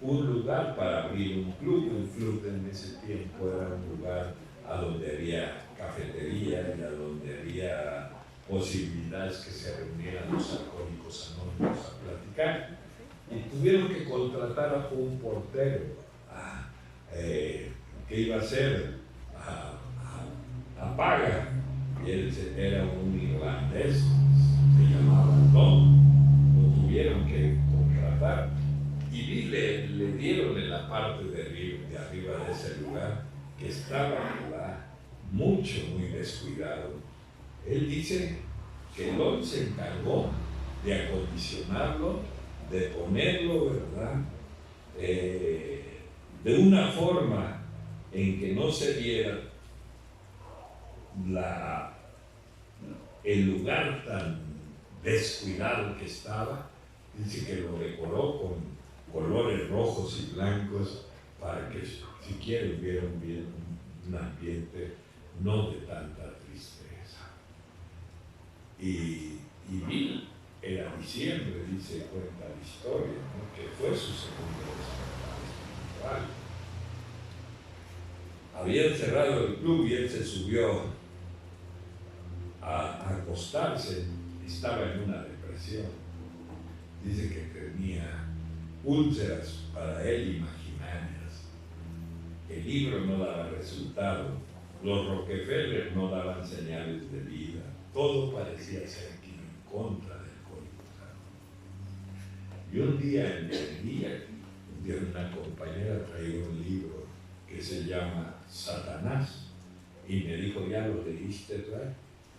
un lugar para abrir un club. Un club en ese tiempo era un lugar a donde había cafetería y a donde había posibilidades que se reunieran los alcohólicos anónimos a platicar. Y tuvieron que contratar a un portero que iba a ser a paga. Y él era un irlandés, se llamaba Tom. Lo tuvieron que contratar. Y le dieron en la parte de arriba de ese lugar, que estaba, ¿verdad?, muy descuidado. Él dice que Lloyd se encargó de acondicionarlo, de ponerlo, ¿verdad?, de una forma en que no se viera el lugar tan descuidado que estaba. Dice que lo decoró con colores rojos y blancos para que siquiera hubiera un ambiente no de tanta tristeza. Y Bill, era diciembre, dice, cuenta la historia, ¿no?, que fue su segundo despertar espiritual. Habían cerrado el club y él se subió a acostarse. Estaba en una depresión. Dice que tenía úlceras para él imaginarias. El libro no daba resultado. Los Rockefeller no daban señales de vida. Todo parecía ser en contra del Alcohólicos Anónimos. Y un día una compañera traía un libro que se llama Satanás. Y me dijo: ¿ya lo leíste, Ray?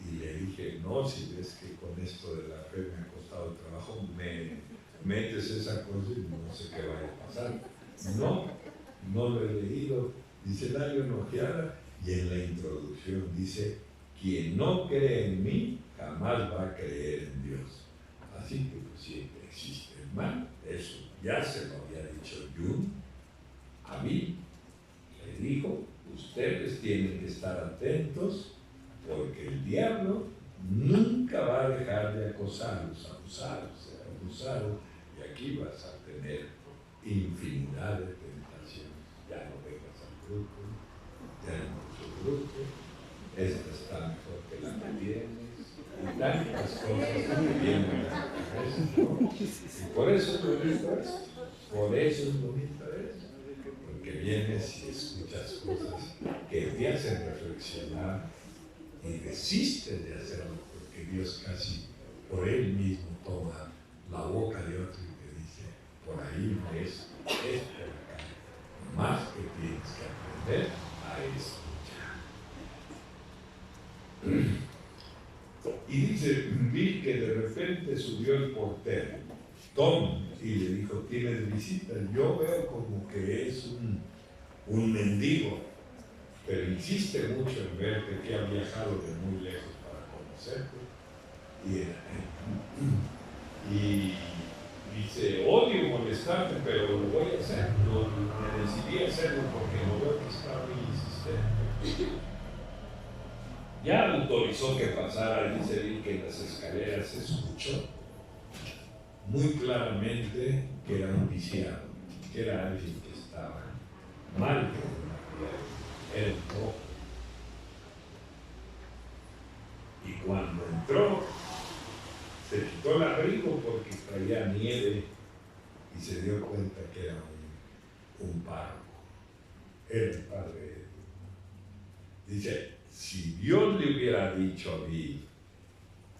Y le dije: no, si ves que con esto de la fe me ha costado trabajo, me metes esa cosa y no sé qué vaya a pasar. No lo he leído. Dice, dale una ojeada, y en la introducción dice: quien no cree en mí jamás va a creer en Dios. Así que pues siempre existe el mal. Eso ya se lo había dicho Jung a mí. Le dijo: ustedes tienen que estar atentos, porque el diablo nunca va a dejar de acosarlos, abusarlos, y aquí vas a tener infinidad de tentaciones. Ya no vengas al grupo, ya no mucho grupo, esta está mejor que la que tienes, y tantas cosas que vienen a la cabeza, ¿no? Y por eso es bonito esto, porque vienes y escuchas cosas que te hacen reflexionar y desistes de hacerlo, porque Dios casi por Él mismo toma la boca de otro y te dice: por ahí no es por acá. Más que tienes que aprender a escuchar. Y dice Bill que de repente subió el portero, Tom, y le dijo, ¿tienes visita? Yo veo como que es un mendigo, pero insiste mucho en verte, que ha viajado de muy lejos para conocerte. Y dice, odio molestarte, pero lo voy a hacer. Me decidí a hacerlo porque lo veo que está muy insistente. Ya autorizó que pasara, y dice que en las escaleras se escuchó muy claramente que era un viciado, que era alguien que estaba mal, era un poco. Y cuando entró, se quitó el abrigo porque traía nieve y se dio cuenta que era un párroco. Era el padre. Dice, si Dios le hubiera dicho a mí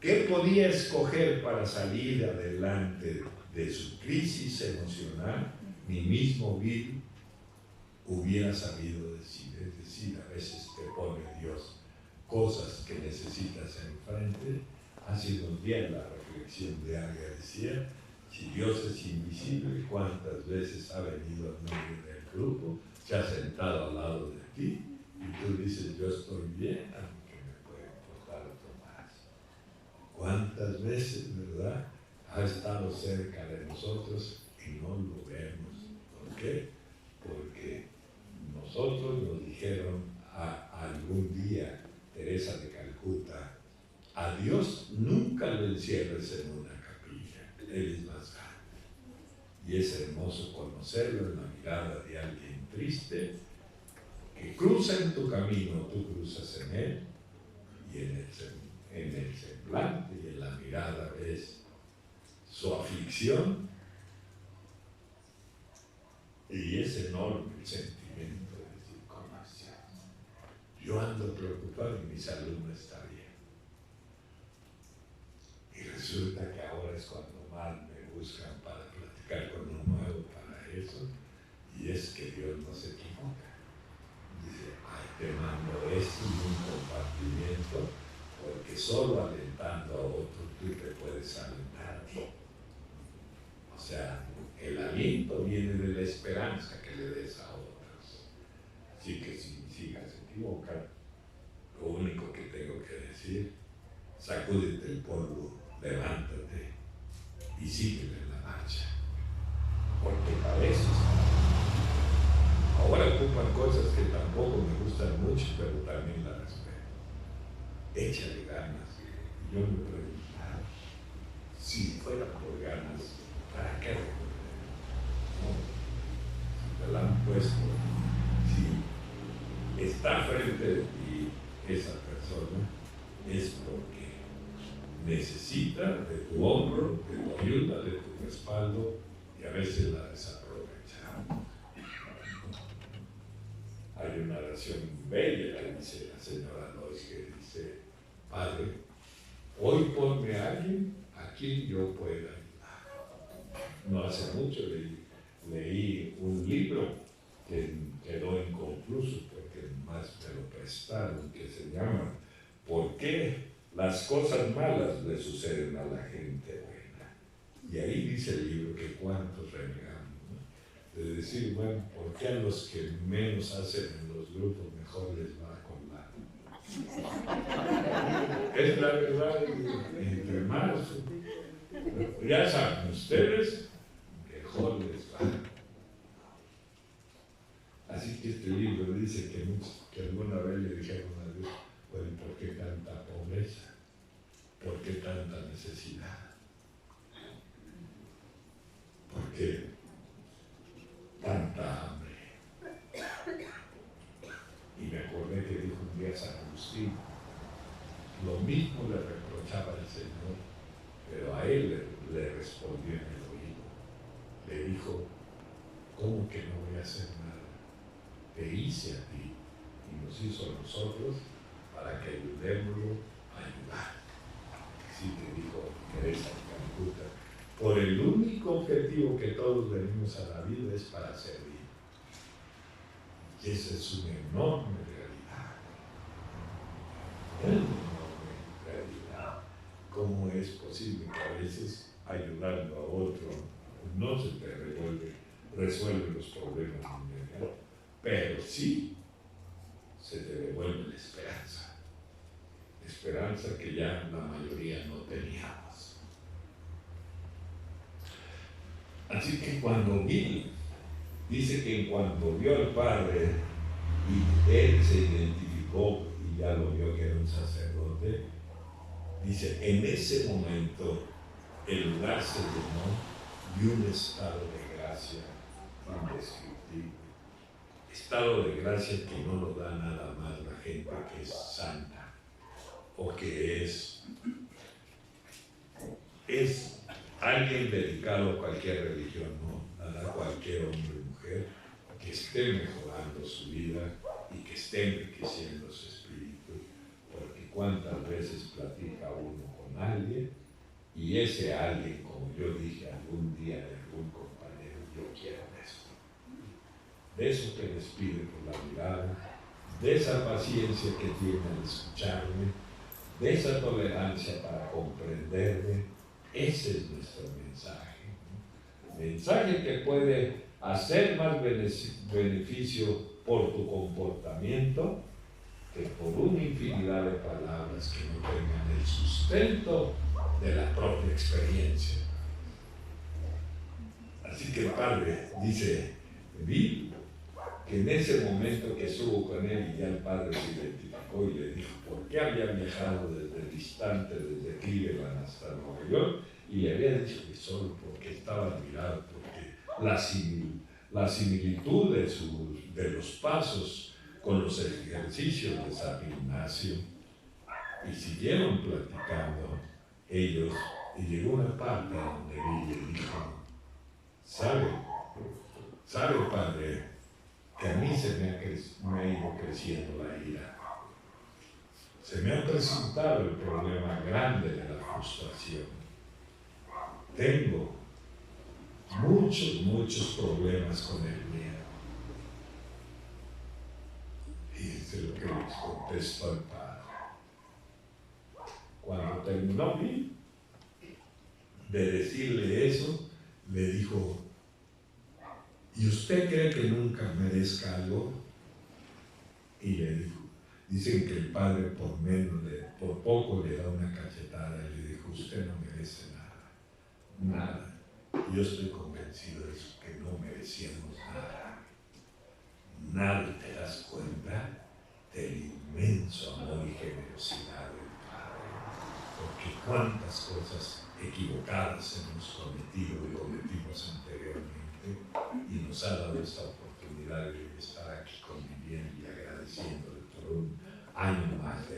qué podía escoger para salir adelante de su crisis emocional, mi mismo Bill hubiera sabido decir. Es decir, a veces te pone Dios cosas que necesitas enfrente. Hace unos días la reflexión diaria decía, si Dios es invisible, ¿cuántas veces ha venido al medio del grupo, se ha sentado al lado de ti y tú dices, yo estoy bien, aunque me puede importar otro más? ¿Cuántas veces, verdad, ha estado cerca de nosotros y no lo vemos? ¿Por qué? Porque nosotros nos dijeron algún día, Teresa de Calcuta, a Dios nunca lo encierres en una capilla, Él es más grande. Y es hermoso conocerlo en la mirada de alguien triste que cruza en tu camino, tú cruzas en él, y en el semblante y en la mirada ves su aflicción, y es enorme el sentimiento de decir, ¿cómo es? Yo ando preocupado y mi salud no está bien. Y resulta que ahora es cuando más me buscan para platicar con un nuevo para eso, y es que Dios no se equivoca. Dice, ay, te mando esto y un compartimiento, porque solo alentando a otro tú te puedes alentar a ti. O sea, el aliento viene de la esperanza que le des a otros. Así que si mis hijas se equivocan, lo único que tengo que decir, sacúdete el polvo, levántate y síguele en la marcha, porque pareces. Ahora ocupan cosas que tampoco me gustan mucho, pero también las respeto. Échale ganas. Y yo me preguntaba, si fuera por ganas, ¿para qué recorrer? No, si te la han puesto, si está frente de ti esa persona, es porque necesita de tu hombro, de tu ayuda, de tu respaldo, y a veces la desaprovechamos. Hay una oración bella que dice la señora Lois, que dice, Padre, hoy ponme a alguien a quien yo pueda ayudar. No hace mucho leí un libro que quedó inconcluso porque más me lo prestaron, que se llama ¿Por qué las cosas malas le suceden a la gente buena? Y ahí dice el libro que cuántos renegamos, ¿no? De decir, bueno, ¿por qué a los que menos hacen en los grupos mejor les va con la? Es la verdad, entre más, ya saben ustedes, mejor les va. Así que este libro dice que alguna vez le dijeron a Dios, bueno, ¿por qué tanta pobreza? ¿Por qué tanta necesidad? ¿Por qué tanta hambre? Y me acordé que dijo un día San Agustín, lo mismo le reprochaba al Señor, pero a él le respondió en el oído. Le dijo, ¿cómo que no voy a hacer nada? Te hice a ti y nos hizo a nosotros para que ayudémoslo a ayudar. Así te dijo Teresa de Calcuta, por el único objetivo que todos venimos a la vida es para servir. Y esa es una enorme realidad. Una enorme realidad. ¿Cómo es posible que a veces ayudando a otro no se te resuelven los problemas inmediatos, pero sí se te devuelve la esperanza. Esperanza que ya la mayoría no teníamos. Así que cuando Bill dice que en cuanto vio al Padre y él se identificó y ya lo vio que era un sacerdote, dice, en ese momento el lugar se llenó de un estado de gracia indescriptible. Estado de gracia que no lo da nada más la gente que es santa o que es alguien dedicado a cualquier religión, ¿no? A cualquier hombre o mujer que esté mejorando su vida y que esté enriqueciendo su espíritu, porque cuántas veces platica uno con alguien y ese alguien, como yo dije algún día de algún compañero, yo quiero esto. De eso que les pide por la mirada, de esa paciencia que tiene al escucharme, de esa tolerancia para comprenderme. Ese es nuestro mensaje, ¿no? Mensaje que puede hacer más beneficio por tu comportamiento que por una infinidad de palabras que no tengan el sustento de la propia experiencia. Así que el Padre dice, vi que en ese momento que estuvo con él y ya el Padre se identificó y le dijo por qué había viajado desde distante, desde Cleveland hasta Nueva York, y le había dicho que solo porque estaba admirado, porque la similitud de los pasos con los ejercicios de San Ignacio, y siguieron platicando ellos, y llegó una parte donde él le dijo, ¿sabe, Padre, que a mí se me ha ido creciendo la ira? Se me ha presentado el problema grande de la frustración. Tengo muchos problemas con el miedo. Fíjense lo que les contestó el Padre. Cuando terminó de decirle eso, le dijo, ¿y usted cree que nunca merezca algo? Y le dijo, dicen que el Padre por poco le da una cachetada y le dijo, usted no merece nada. Yo estoy convencido de eso, que no merecíamos nada. Nada. Te das cuenta del inmenso amor y generosidad del Padre, porque cuántas cosas equivocadas hemos cometido y cometimos anteriormente, y nos ha dado esta oportunidad de estar aquí conviviendo y agradeciéndole por un año más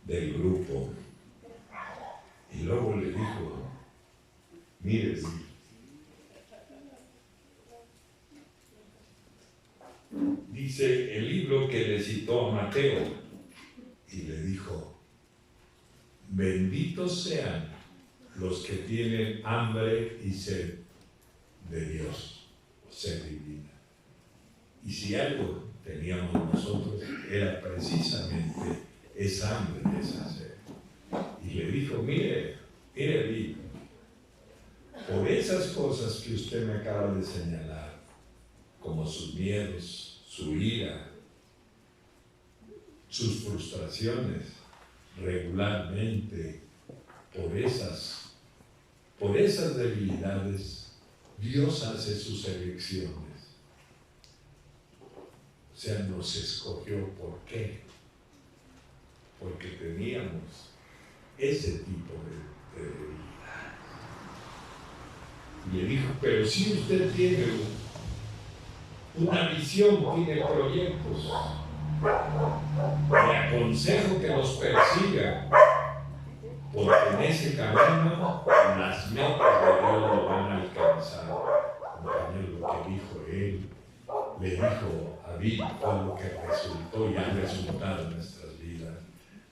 del grupo. Y luego le dijo, mire, dice el libro que le citó a Mateo, y le dijo, benditos sean los que tienen hambre y sed de Dios, o sed divina. Y si algo teníamos nosotros, era precisamente esa hambre, esa sed. Y le dijo, mire, por esas cosas que usted me acaba de señalar, como sus miedos, su ira, sus frustraciones, regularmente, por esas debilidades, Dios hace sus elecciones. O sea, nos escogió. ¿Por qué? Porque teníamos ese tipo de debilidad. Y le dijo, pero si usted tiene una visión, tiene proyectos, le aconsejo que los persiga, porque en ese camino las metas de Dios lo van a alcanzar. Compañero, lo que dijo él, le dijo a Bill, fue lo que resultó y ha resultado en nuestras vidas.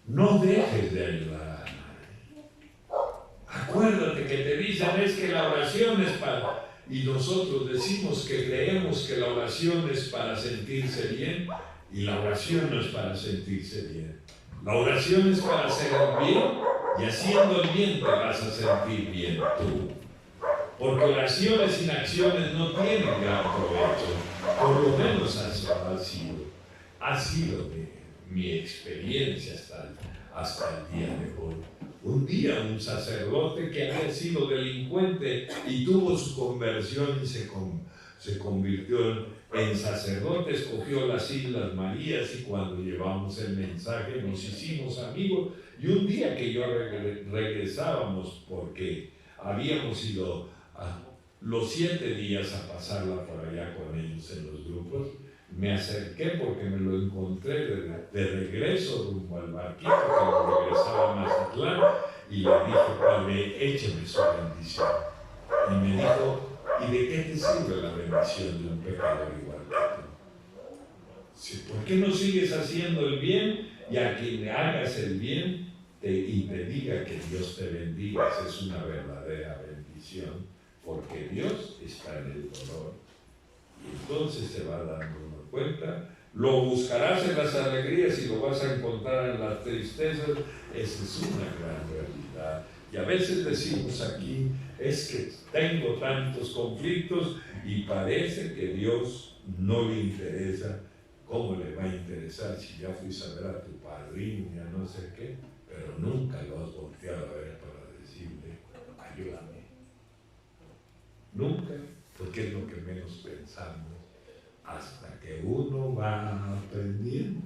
No dejes de ayudar a nadie. Acuérdate que te dicen es que la oración es para... Y nosotros decimos que creemos que la oración es para sentirse bien, y la oración no es para sentirse bien. La oración es para hacer el bien, y haciendo el bien te vas a sentir bien tú. porque oraciones sin acciones no tienen gran provecho. Por lo menos ha sido mi experiencia hasta el día de hoy. Un día un sacerdote que había sido delincuente y tuvo su conversión y se convirtió en sacerdote, escogió las Islas Marías, y cuando llevamos el mensaje nos hicimos amigos. Y un día que yo regresábamos, porque habíamos ido los 7 días a pasarla por allá con ellos en los grupos, me acerqué porque me lo encontré de regreso rumbo al barquito que lo regresaba a Mazatlán, y le dije: Padre, écheme su bendición. Y me dijo: ¿y de qué te sirve la bendición de un pecador igual que tú? ¿Por qué no sigues haciendo el bien, y a quien le hagas el bien y te diga que Dios te bendiga? Esa es una verdadera bendición, porque Dios está en el dolor. Y entonces se va dando uno cuenta. Lo buscarás en las alegrías y lo vas a encontrar en las tristezas. Esa es una gran realidad. Y a veces decimos aquí: es que tengo tantos conflictos, y parece que Dios no le interesa. ¿Cómo le va a interesar si ya fuiste a ver a tu padrino y a no sé qué? Pero nunca lo has volteado a ver para decirle: ayúdame. Nunca, porque es lo que menos pensamos. Hasta que uno va aprendiendo,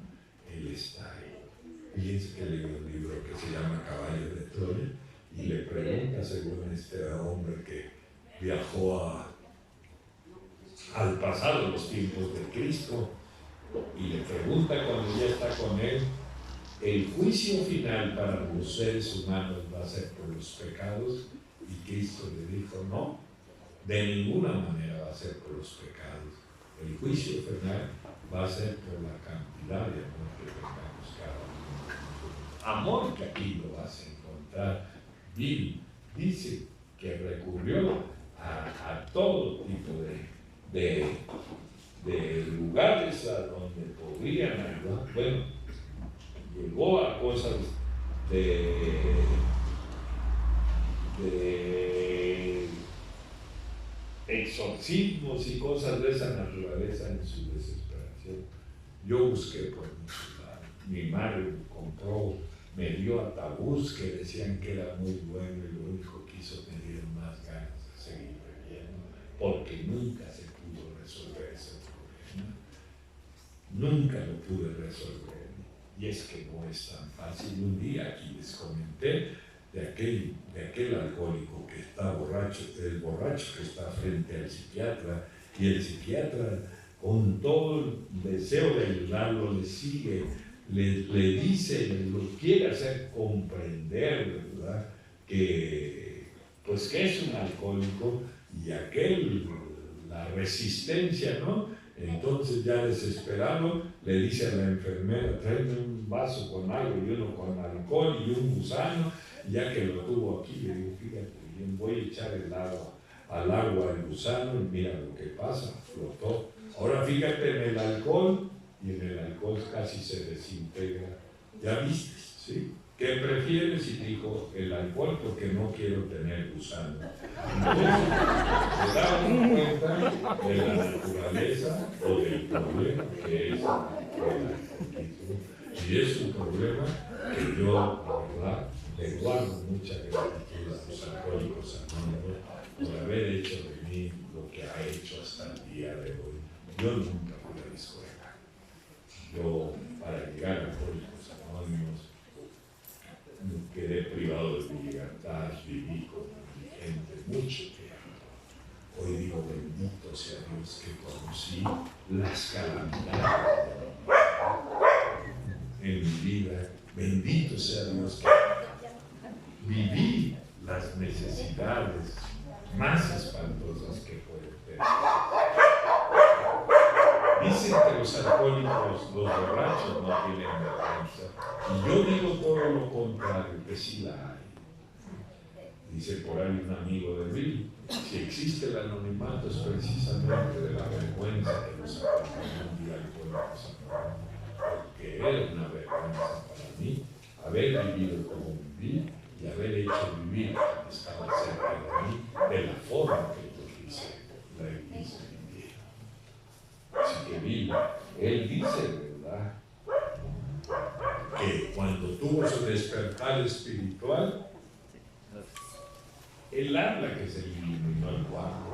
Él está ahí. Fíjense que leí un libro que se llama Caballo de Troya, y le pregunta, según este hombre que viajó al pasado, los tiempos de Cristo, y le pregunta cuando ya está con él: el juicio final para los seres humanos va a ser por los pecados. Y Cristo le dijo: no, de ninguna manera va a ser por los pecados. El juicio final va a ser por la cantidad de amor que tengamos cada uno. Amor que aquí lo vas a encontrar. Bill dice que recurrió a todo tipo de lugares a donde podrían ayudar. Bueno, llegó a cosas de exorcismos y cosas de esa naturaleza en su desesperación. Yo busqué por muchos lados. Mi madre me dio ataúd que decían que era muy bueno, y lo único que hizo me dieron más ganas de seguir bebiendo, porque nunca se pudo resolver ese problema. Nunca lo pude resolver. Y es que no es tan fácil. Un día aquí les comenté de aquel alcohólico que está borracho, el borracho que está frente al psiquiatra, y el psiquiatra, con todo el deseo de ayudarlo, le sigue, le dice, lo quiere hacer comprender, ¿verdad?, que es un alcohólico, y la resistencia, ¿no? Entonces, ya desesperado, le dice a la enfermera: tráeme un vaso con algo, y uno con alcohol y un gusano. Ya que lo tuvo aquí, le digo: fíjate bien, voy a echar al agua el gusano, y mira lo que pasa, flotó. Ahora fíjate en el alcohol, y en el alcohol casi se desintegra. ¿Ya viste? ¿Sí? ¿Qué prefieres? Y dijo: el alcohol, porque no quiero tener gusano. Entonces, se daban cuenta de la naturaleza o del problema que es el alcoholismo. Y es un problema que yo, la verdad, le guardo mucha gratitud a los alcohólicos anónimos por haber hecho de mí lo que ha hecho hasta el día de hoy. Yo nunca fui a la escuela. Yo, para llegar a Alcohólicos Anónimos, me quedé privado de mi libertad, viví con mi gente mucho tiempo. Hoy digo: bendito sea Dios que conocí las calamidades en mi vida. Bendito sea Dios que viví las necesidades más espantosas que pueden tener. Dicen que los alcohólicos, los borrachos, no tienen vergüenza. Y yo digo todo lo contrario, que sí la hay. Dice por ahí un amigo de Bill: si existe el anonimato, es precisamente de la vergüenza que nos acompañó un día Alcohólicos Anónimos. Porque era una vergüenza para mí haber vivido como viví, y haber hecho vivir a quien estaba cerca de mí de la forma tuvo su despertar espiritual, él habla que se le iluminó el cuarto.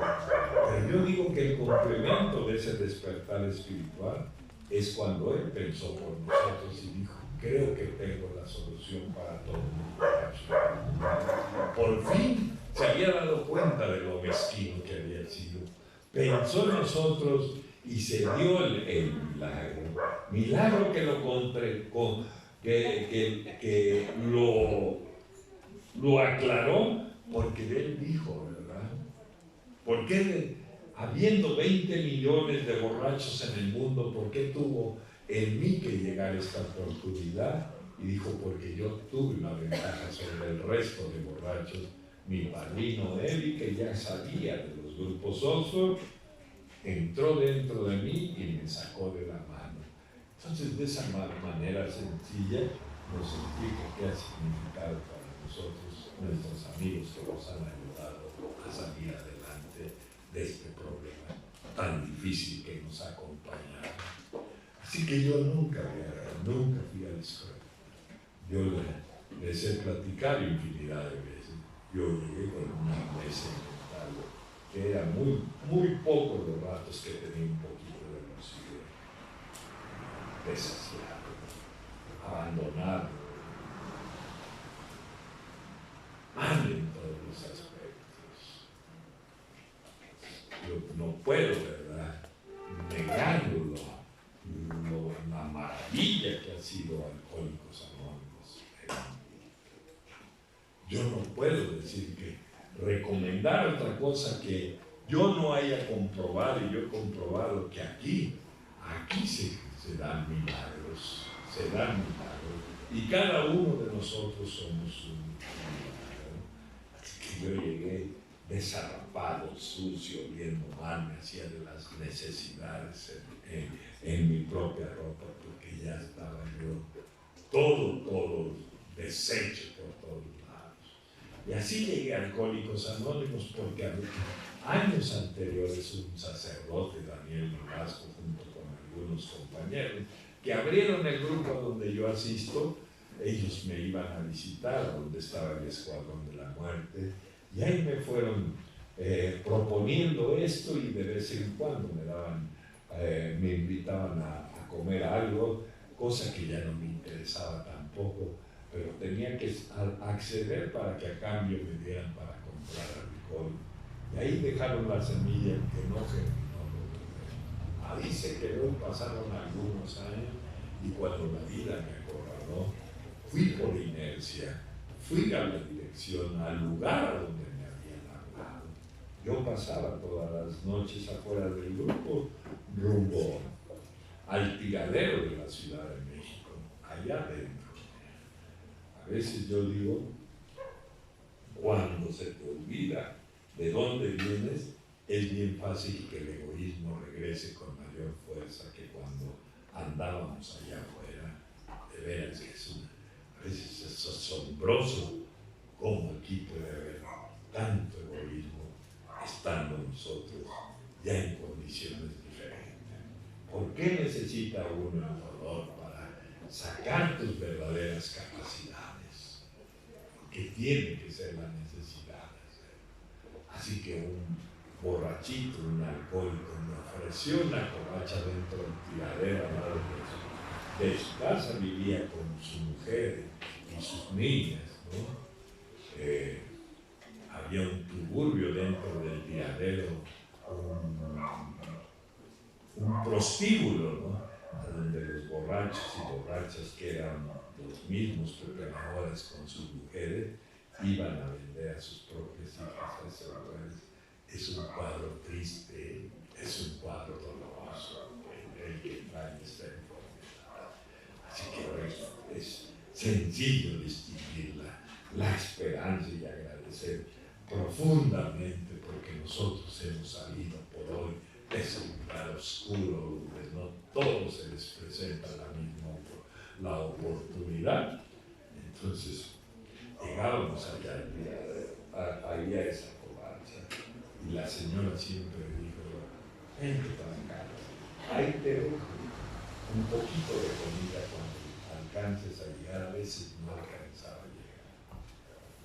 Pero yo digo que el complemento de ese despertar espiritual es cuando él pensó por nosotros y dijo: creo que tengo la solución para todo mi borracho. Por fin se había dado cuenta de lo mezquino que había sido. Pensó en nosotros y se dio el milagro. Milagro que lo aclaró, porque él dijo, ¿verdad? ¿Por qué, habiendo 20 millones de borrachos en el mundo, por qué tuvo en mí que llegar esta oportunidad? Y dijo: porque yo tuve una ventaja sobre el resto de borrachos. Mi padrino Eli, que ya sabía de los grupos Oxford, entró dentro de mí y me sacó de la mano. Entonces, de esa manera sencilla, nos explica qué ha significado para nosotros, nuestros amigos que nos han ayudado a salir adelante de este problema tan difícil que nos ha acompañado. Así que yo nunca fui a la escuela. Yo les he platicado infinidad de veces. Yo llegué con una amnesia mental, que era muy pocos los ratos que tenía un poquito de lucidez. Desasiado, abandonado, mal en todos los aspectos. Yo no puedo, ¿verdad?, negarlo, la maravilla que ha sido Alcohólicos Anónimos. Yo no puedo decir que recomendar otra cosa que yo no haya comprobado, y yo he comprobado que aquí se dan milagros, y cada uno de nosotros somos un milagro. Así que yo llegué desarrapado, sucio, oliendo mal, me hacía de las necesidades en mi propia ropa, porque ya estaba yo todo deshecho por todos lados. Y así llegué a Alcohólicos Anónimos, porque años anteriores un sacerdote, Daniel Nolasco, junto con algunos compañeros que abrieron el grupo donde yo asisto, ellos me iban a visitar donde estaba el Escuadrón de la Muerte, y ahí me fueron proponiendo esto, y de vez en cuando me invitaban a comer algo, cosa que ya no me interesaba tampoco, pero tenía que acceder para que a cambio me dieran para comprar alcohol. Y ahí dejaron la semilla que no germinó. Ahí se quedó, pasaron algunos años, y cuando la vida me acorraló, fui por inercia, fui a la dirección, al lugar donde me habían hablado. Yo pasaba todas las noches afuera del grupo, rumbo al tiradero de la Ciudad de México, allá adentro. A veces yo digo, cuando se te olvida de dónde vienes, es bien fácil que el egoísmo regrese con mayor fuerza que cuando andábamos allá afuera. De veras que a veces es asombroso cómo aquí puede haber tanto egoísmo estando nosotros ya en condiciones diferentes. ¿Por qué necesita uno el dolor para sacar tus verdaderas capacidades? Porque tiene que ser la necesidad. Así que un borrachito, un alcohólico, me ofreció una covacha dentro del tiradero al lado de su casa. Vivía con su mujer y sus niñas, ¿no? Había un tugurio dentro del tiradero, un prostíbulo, ¿no?, donde los borrachos y borrachas, que eran los mismos preparadores con sus mujeres, iban a vender a sus propias hijas a esos lugares. Es un cuadro triste, es un cuadro doloroso el que trae esta enfermedad. Así que es sencillo distinguir la esperanza y agradecer profundamente, porque nosotros hemos salido por hoy de ese lugar oscuro donde no todos se les presenta la oportunidad. Entonces llegábamos allá a esa covacha, y la señora siempre dijo: vente para acá, ahí te dejo un poquito de comida cuando alcances a llegar, a veces no alcanzaba a llegar.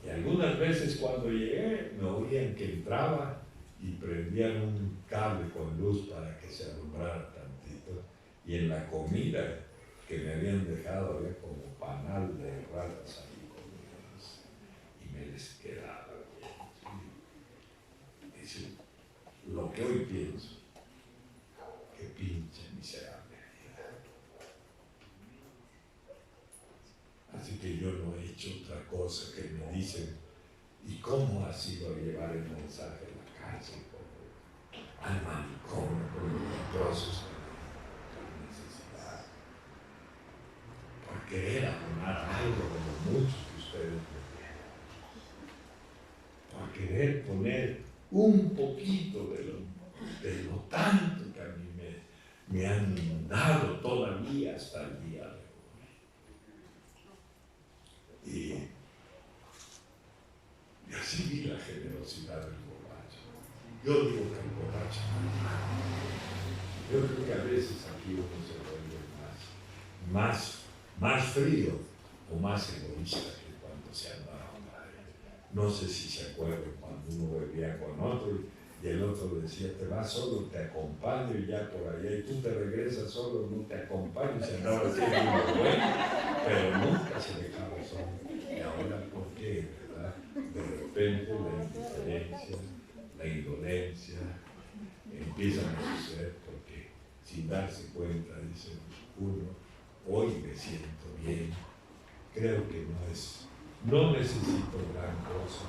Y algunas veces cuando llegué me oían que entraba y prendían un cable con luz para que se alumbrara tantito, y en la comida que me habían dejado había como panal de ratas ahí comidas, y me les quedaba bien. Es lo que hoy pienso, que pinche miserable vida. Así que yo no he hecho otra cosa que me dicen, ¿y cómo has ido a llevar el mensaje a la cárcel? Al manicomio, con los trozos de necesidad, por querer abonar algo de lo mucho que ustedes me tienen, por querer poner un poquito de lo tanto que a mí me han dado todavía hasta el día de hoy. Y así vi la generosidad del borracho. Yo digo que el borracho no es malo. Yo creo que a veces aquí uno se vuelve más frío o más egoísta que cuando se andaba con alguien. No sé si se acuerdan cuando uno bebía con otro y el otro decía, te vas solo, te acompaño y ya por allá, y tú te regresas solo, no te acompaño, y se andaba haciendo uno bueno, pero nunca se dejaba solo. Y ahora, ¿por qué, verdad? De repente la indiferencia, la indolencia empiezan a suceder porque sin darse cuenta dice uno, hoy me siento bien, creo que no necesito gran cosa,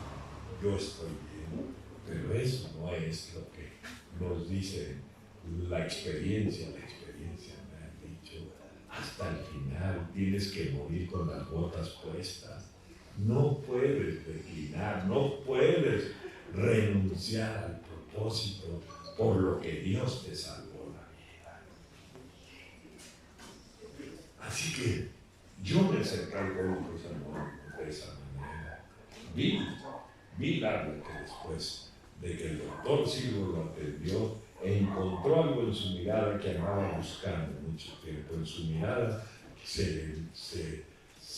yo estoy bien, pero eso no es lo que nos dice la experiencia me ha dicho, hasta el final tienes que morir con las botas puestas, no puedes declinar, no puedes renunciar al propósito por lo que Dios te salvó la vida. Así que yo me acerqué al Alcohólicos Anónimos de esa manera. Vi largo que después de que el doctor Silvo lo atendió, encontró algo en su mirada que andaba buscando mucho tiempo. En su mirada se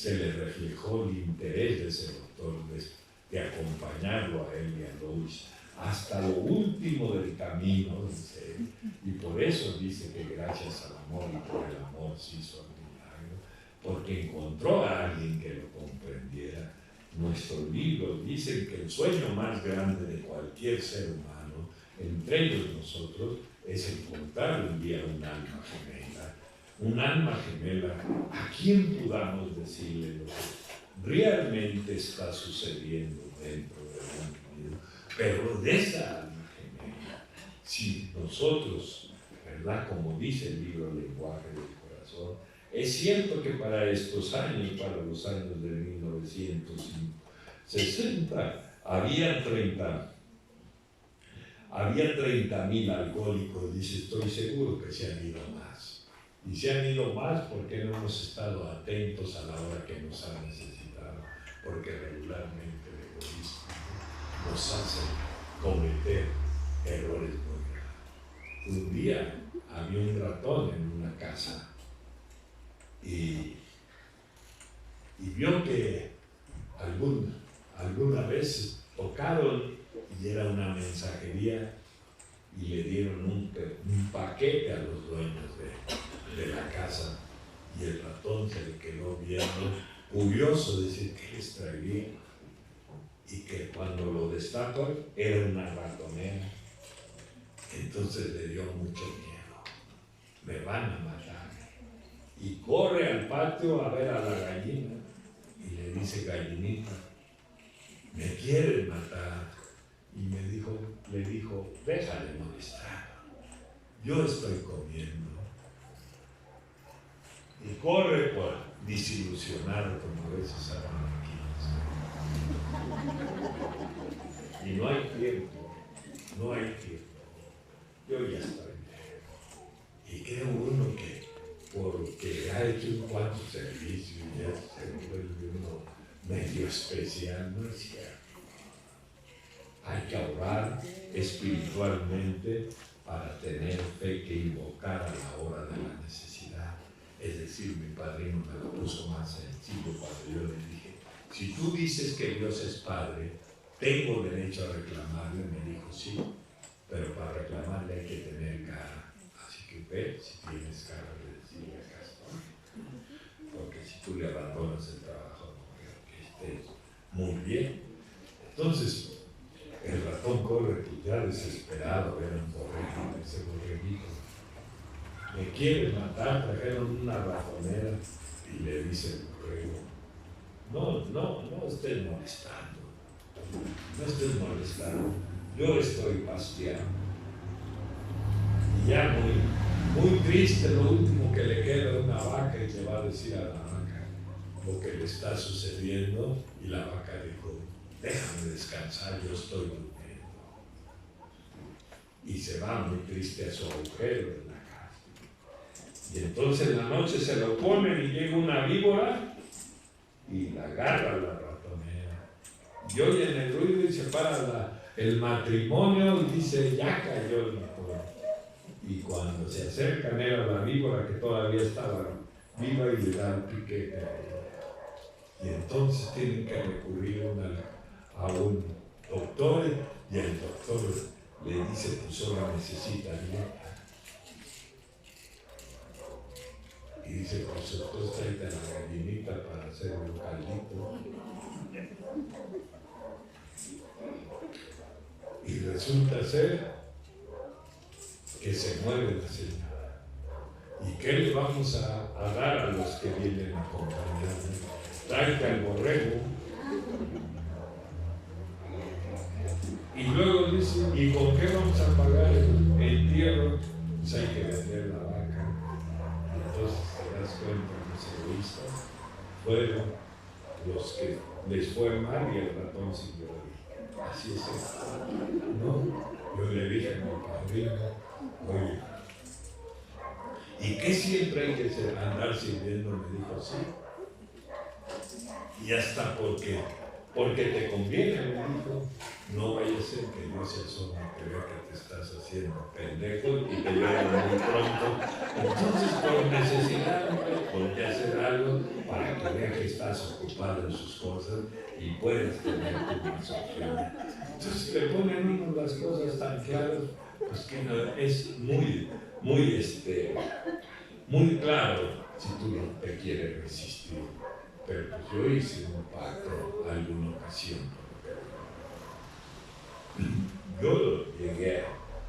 le reflejó el interés de ese doctor de acompañarlo a él y a Lois hasta lo último del camino, dice él, y por eso dice que gracias al amor y por el amor se hizo el milagro, porque encontró a alguien que lo comprendiera. Nuestros libros dicen que el sueño más grande de cualquier ser humano, entre ellos nosotros, es encontrar un día un alma gemela a quien podamos decirle lo que realmente está sucediendo dentro de un individuo. Pero de esa alma gemela, si nosotros, ¿verdad? Como dice el libro Lenguaje del Corazón, es cierto que para estos años, para los años de 1960, había 30,000 alcohólicos, dice, estoy seguro que se han ido más. Y se han ido más porque no hemos estado atentos a la hora que nos han necesitado, porque regularmente el egoísmo nos hace cometer errores muy graves. Un día había un ratón en una casa y vio que alguna vez tocaron y era una mensajería y le dieron un paquete a los dueños de la casa y el ratón se le quedó viendo, curioso, decir que les traía, y que cuando lo destapan era una ratonera. Entonces le dio mucho miedo, me van a matar, y corre al patio a ver a la gallina y le dice, gallinita, me quieren matar. Y le dijo, deja de molestar, yo estoy comiendo. Y corre por desilusionado, como a veces hagan aquí. Y no hay tiempo. Yo ya estoy viejo. Y cree uno que porque ha hecho un cuanto servicio y ya se vuelve uno medio especial, no es cierto. Hay que orar espiritualmente para tener fe que invocar a la hora de la necesidad. Es decir, mi padrino me lo puso más sencillo cuando yo le dije, si tú dices que Dios es Padre, ¿tengo derecho a reclamarle? Me dijo, sí, pero para reclamarle hay que tener cara. Así que ve, si tienes cara de decirle acá estoy. Porque si tú le abandonas el trabajo, no creo que estés muy bien. Entonces, el ratón corre pues ya desesperado, era un borrego, ese borreguito. Me quiere matar, trajeron una ratonera y le dice el borrego, no estés molestando, no estés molestando, yo estoy pasteando. Y ya muy triste, lo último que le queda a una vaca y le va a decir a la vaca lo que le está sucediendo, y la vaca dijo, déjame descansar, yo estoy durmiendo. Y se va muy triste a su agujero en la casa. Y entonces en la noche se lo ponen y llega una víbora y la agarra a la ratonera. Y oyen el ruido y se para el matrimonio y dice, ya cayó el ratón. Y cuando se acercan era la víbora que todavía estaba viva y le da el piquete a ella. Y entonces tienen que recurrir a un doctor y el doctor le dice, pues solo necesita dieta. Y dice, pues entonces tráete a la gallinita para hacer un caldito. Y resulta ser que se muere la señora. ¿Y qué le vamos a dar a los que vienen a acompañarnos? Tráete al borrego. Y luego dice, ¿y con qué vamos a pagar el entierro? Pues hay que vender la vaca. Y entonces te das cuenta, los egoístas fueron los que les fue mal y el ratón siguió ahí. Así es esto, ¿no? Yo le dije a mi padrino, oye, ¿y qué siempre hay que andar sirviendo? Me dijo, sí. Y hasta porque te conviene, me dijo, no vaya a ser que Dios se asome, que vea que te estás haciendo pendejo y te vea muy pronto. Entonces, por necesidad, ponte a hacer algo para que vea que estás ocupado en sus cosas y puedas tener tu más opciones. Entonces, le ponen uno las cosas tan claras, pues que no, es muy claro si tú no te quieres resistir. Pero pues yo hice un pacto alguna ocasión. Yo llegué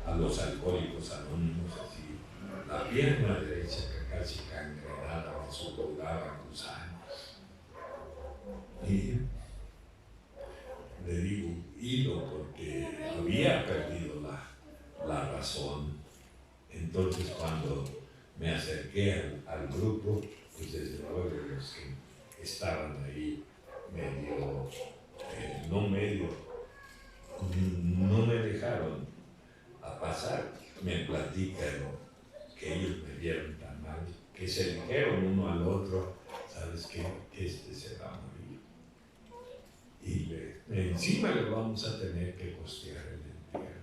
a los alcohólicos anónimos así, la pierna derecha que casi cangrenada, me sudoraban gusanos. Y le digo, ido porque había perdido la razón. Entonces cuando me acerqué al grupo, pues desde luego los que estaban ahí no me dejaron a pasar. Me platican que ellos me vieron tan mal, que se dijeron uno al otro, ¿sabes qué? Este se va a morir. Y encima le vamos a tener que costear el entierro.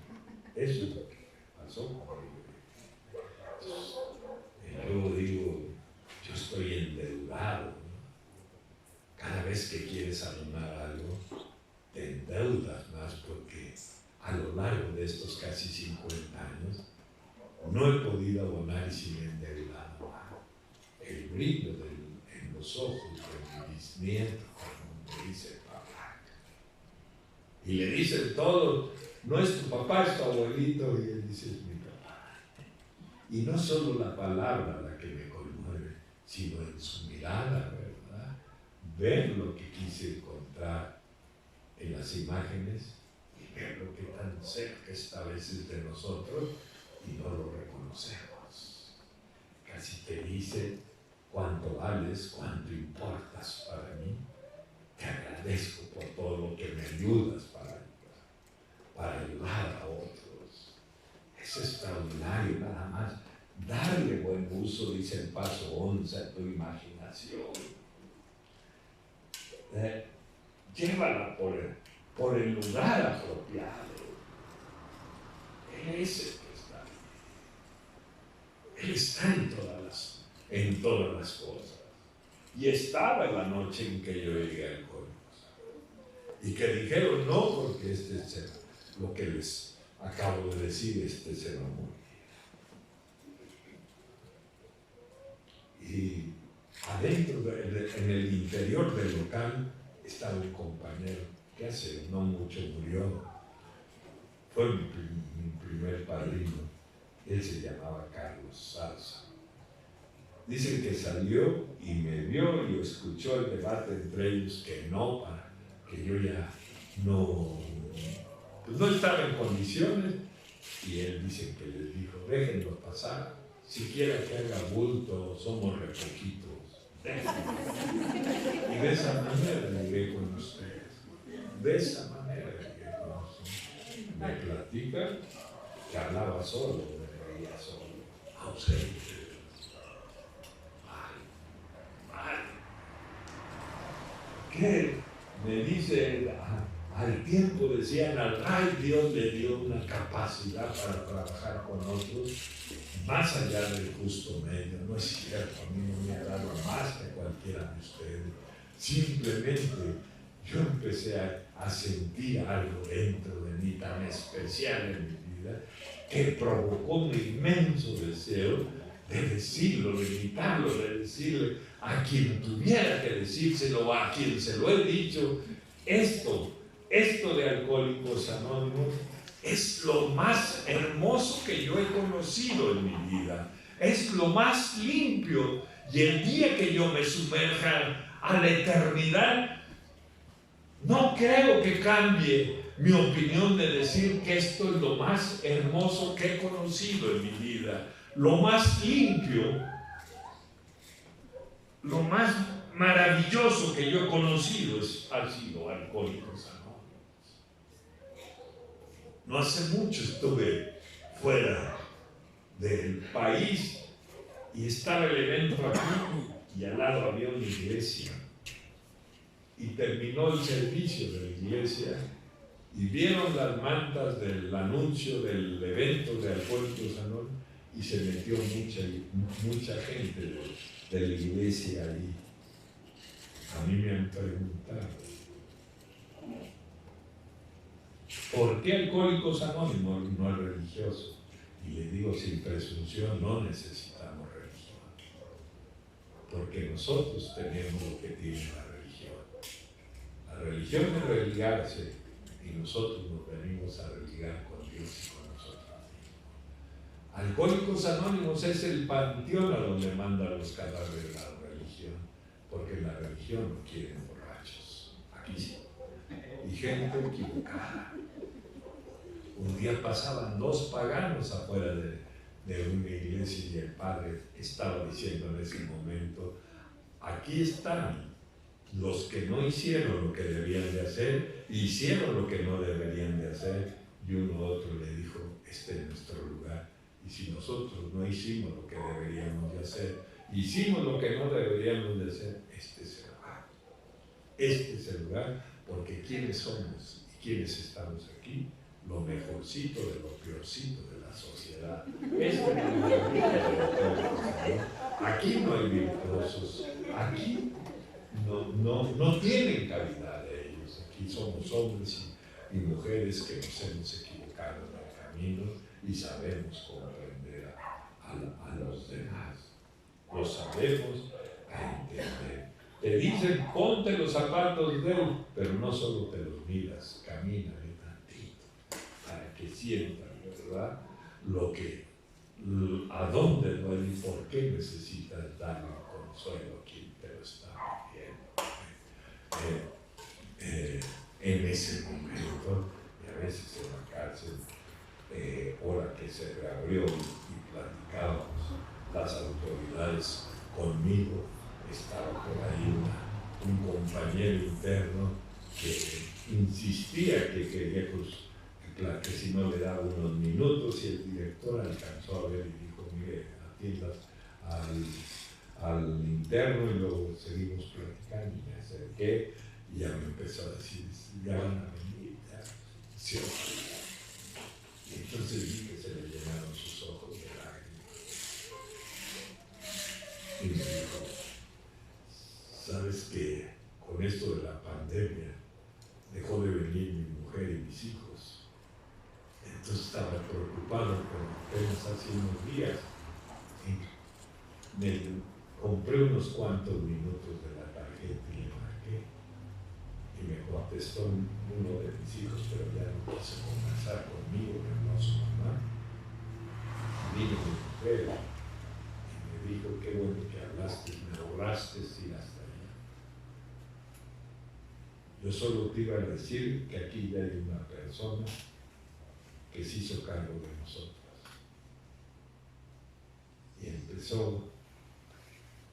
Eso es lo que pasó conmigo. Yo digo, yo estoy endeudado, ¿no? Cada vez que quieres abonar algo, te endeudas más, porque a lo largo de estos casi 50 años no he podido abonar y sigo endeudado. El brillo en los ojos de mi bisnieto cuando me dice papá. Y le dicen todos, no es tu papá, es tu abuelito, y él dice, es mi papá. Y no solo la palabra la que me conmueve, sino en su mirada, ¿verdad? Ver lo que quise encontrar en las imágenes y ver lo que tan cerca está a veces de nosotros y no lo reconocemos. Casi te dice cuánto vales, cuánto importas para mí. Te agradezco por todo lo que me ayudas para ayudar a otros. Es extraordinario nada más. Darle buen uso, dice el paso 11, a tu imaginación. Llévala por el lugar apropiado. Él es el que está. Él está en todas las cosas. Y estaba en la noche en que yo llegué al Alcohólicos Anónimos. Y que dijeron, no, porque lo que les acabo de decir, se va a morir. Y adentro, en el interior del local, estaba un compañero que hace no mucho murió. Fue mi primer padrino. Él se llamaba Carlos Salsa. Dicen que salió y me vio y escuchó el debate entre ellos, que yo ya no estaba en condiciones, y él dice que les dijo, déjenlo pasar, siquiera que haga bulto, somos re poquitos, déjenlo. Y de esa manera llegué con ustedes, de esa manera llegué con ustedes. Me platican que hablaba solo, me reía solo, ausente. ¿Qué? Me dice, al tiempo decían, al Dios le dio una capacidad para trabajar con otros más allá del justo medio. No es cierto, a mí no me ha dado más que cualquiera de ustedes. Simplemente yo empecé a sentir algo dentro de mí tan especial en mi vida que provocó un inmenso deseo de decirlo, de gritarlo, de decirle a quien tuviera que decírselo, a quien se lo he dicho, esto de Alcohólicos Anónimos es lo más hermoso que yo he conocido en mi vida, es lo más limpio, y el día que yo me sumerja a la eternidad, no creo que cambie mi opinión de decir que esto es lo más hermoso que he conocido en mi vida, lo más limpio, lo más maravilloso que yo he conocido ha sido Alcohólicos Anónimos. No hace mucho estuve fuera del país y estaba el evento aquí y al lado había una iglesia. Y terminó el servicio de la iglesia y vieron las mantas del anuncio del evento de Alcohólicos Anónimos y se metió mucha gente de la iglesia ahí. A mí me han preguntado, ¿por qué Alcohólicos Anónimos no es religioso? Y le digo sin presunción, no necesitamos religión, porque nosotros tenemos lo que tiene la religión. La religión es religarse y nosotros nos venimos a religar con Dios y con nosotros mismos. Alcohólicos Anónimos es el panteón a donde mandan los cadáveres la religión, porque la religión no quiere borrachos, aquí sí, y gente equivocada. Un día pasaban 2 paganos afuera de una iglesia y el padre estaba diciendo en ese momento, aquí están los que no hicieron lo que debían de hacer, hicieron lo que no deberían de hacer, y uno a otro le dijo, este es nuestro lugar, y si nosotros no hicimos lo que deberíamos de hacer, hicimos lo que no deberíamos de hacer, este es el lugar. Este es el lugar, porque ¿quiénes somos y quiénes estamos aquí? Lo mejorcito de lo peorcito de la sociedad. Este es el lugar. Aquí no hay virtuosos, aquí no tienen cabida de ellos. Aquí somos hombres y mujeres que nos hemos equivocado en el camino y sabemos comprender a los demás. Lo sabemos a entender. Te dicen, ponte los zapatos de él, pero no solo te los miras, camínale tantito para que sientan, ¿verdad? A dónde duele y por qué necesitas darle consuelo a quien te lo está pidiendo. En ese momento, y a veces en la cárcel, hora que se reabrió y platicábamos las autoridades conmigo, estaba por ahí un compañero interno que insistía que quería que si no le daba unos minutos, y el director alcanzó a ver y dijo, mire, atiendas al interno y luego seguimos platicando. Y me acerqué y ya me empezó a decir, ya van a venir, ya. Sí. Y entonces vi que se le llenaron sus ojos de lágrimas. Y es que con esto de la pandemia dejó de venir mi mujer y mis hijos. Entonces estaba preocupado, pero apenas hace unos días me compré unos cuantos minutos de la tarjeta y le marqué. Y me contestó uno de mis hijos, pero ya no quiso conversar conmigo, pero no su mamá. Vino mi mujer y me dijo: qué bueno que hablaste, me lograste ir hasta allá. Yo solo te iba a decir que aquí ya hay una persona que se hizo cargo de nosotros. Y empezó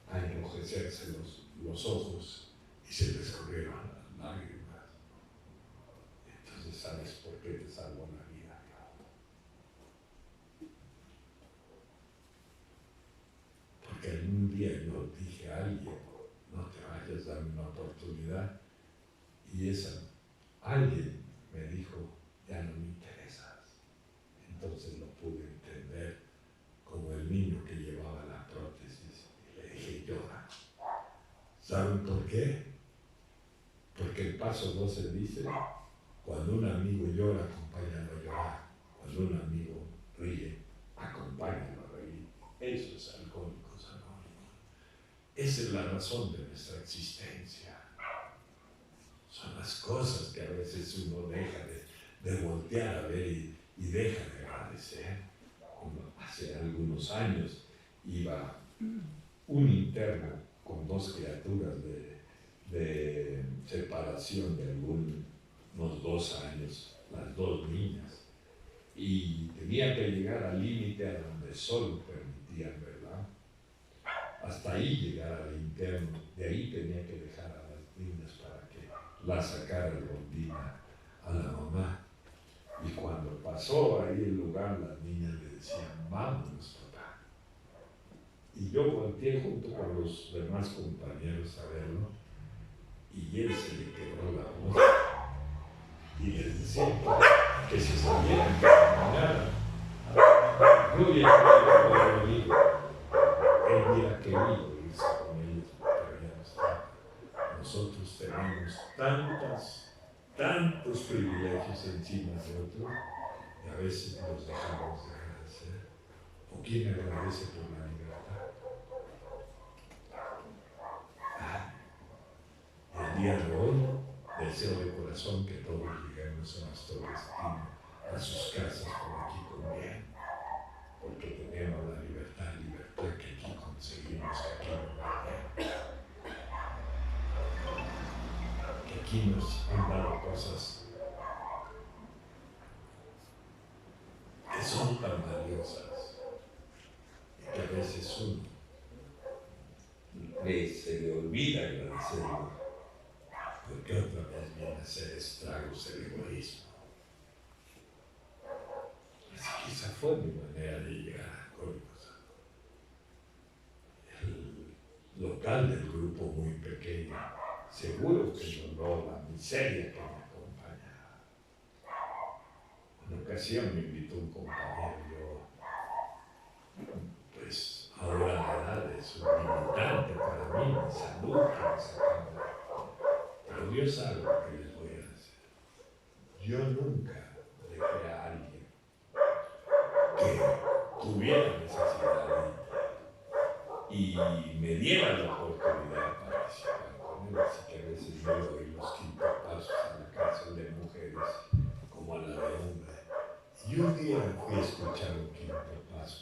a enrojecerse los ojos y se le escurrieron las lágrimas. Entonces, ¿sabes por qué te salvó la vida? Porque algún día yo dije a alguien: no te vayas, dame una oportunidad. Y esa alguien me dijo: ya no me interesas. Entonces lo pude entender, como el niño que llevaba la prótesis. Y le dije: llora. ¿Saben por qué? Porque el paso 12 dice: cuando un amigo llora, acompáñalo a llorar. Cuando un amigo ríe, acompáñalo a reír. Eso es Alcohólicos Anónimos. Esa es la razón de nuestra existencia. Son las cosas que a veces uno deja de voltear a ver y deja de agradecer. Como hace algunos años iba un interno con dos criaturas de separación de unos 2 años, las dos niñas, y tenía que llegar al límite a donde solo permitían, ¿verdad? Hasta ahí llegar al interno, de ahí tenía que dejar a las niñas para que la sacara Rondina a la mamá. Y cuando pasó ahí el lugar, las niñas le decían: vámonos, papá. Y yo volteé junto con los demás compañeros a verlo, y él se le quebró la voz y les decía que se salieran, que caminaran. Yo hubiera querido, él hubiera querido irse con ellos, pero ya no está. Nosotros tenemos tantos privilegios encima de otros, y a veces los dejamos de agradecer. ¿O quién agradece por la libertad? El día de hoy deseo de corazón que todos lleguemos a nuestro destino, a sus casas por aquí con bien, porque tenemos la libertad que aquí conseguimos, que aquí nos va bien, que aquí nos han dado cosas que son tan valiosas y que a veces uno se le olvida agradecerlo, porque otra vez viene a ser estragos el egoísmo. Así que esa fue mi manera de llegar a Alcohólicos. El local del grupo muy pequeño, seguro que el dolor, la miseria que me acompañaba. Una ocasión me invitó un compañero, pues ahora la edad es un limitante para mí, mi salud que me sacaba. Pero Dios sabe lo que les voy a decir. Yo nunca dejé a alguien que tuviera necesidad y me diera la oportunidad de participar con él. Así que a veces yo doy los quintapasos a la cárcel de mujeres como a la de hombres. Y un día fui a escuchar un quintapaso